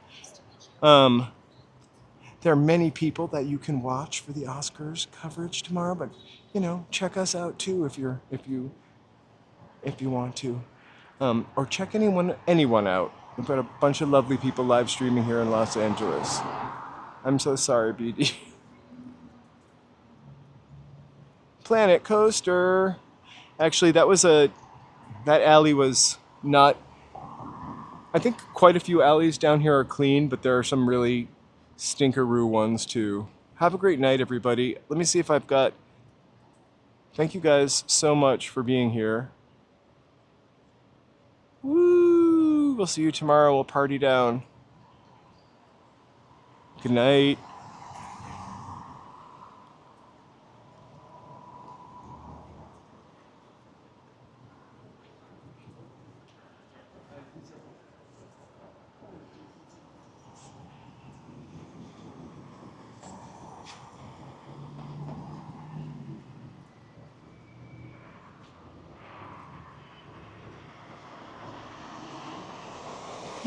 There are many people that you can watch for the Oscars coverage tomorrow, but check us out too if you want to, or check anyone out. We've got a bunch of lovely people live streaming here in Los Angeles. I'm so sorry, BD. Planet Coaster. Actually, that alley was not. I think quite a few alleys down here are clean, but there are some really stinkeroo ones too. Have a great night, everybody. Let me see if I've got. Thank you guys so much for being here. Woo! We'll see you tomorrow. We'll party down. Good night.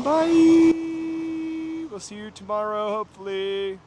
Bye. We'll see you tomorrow, hopefully.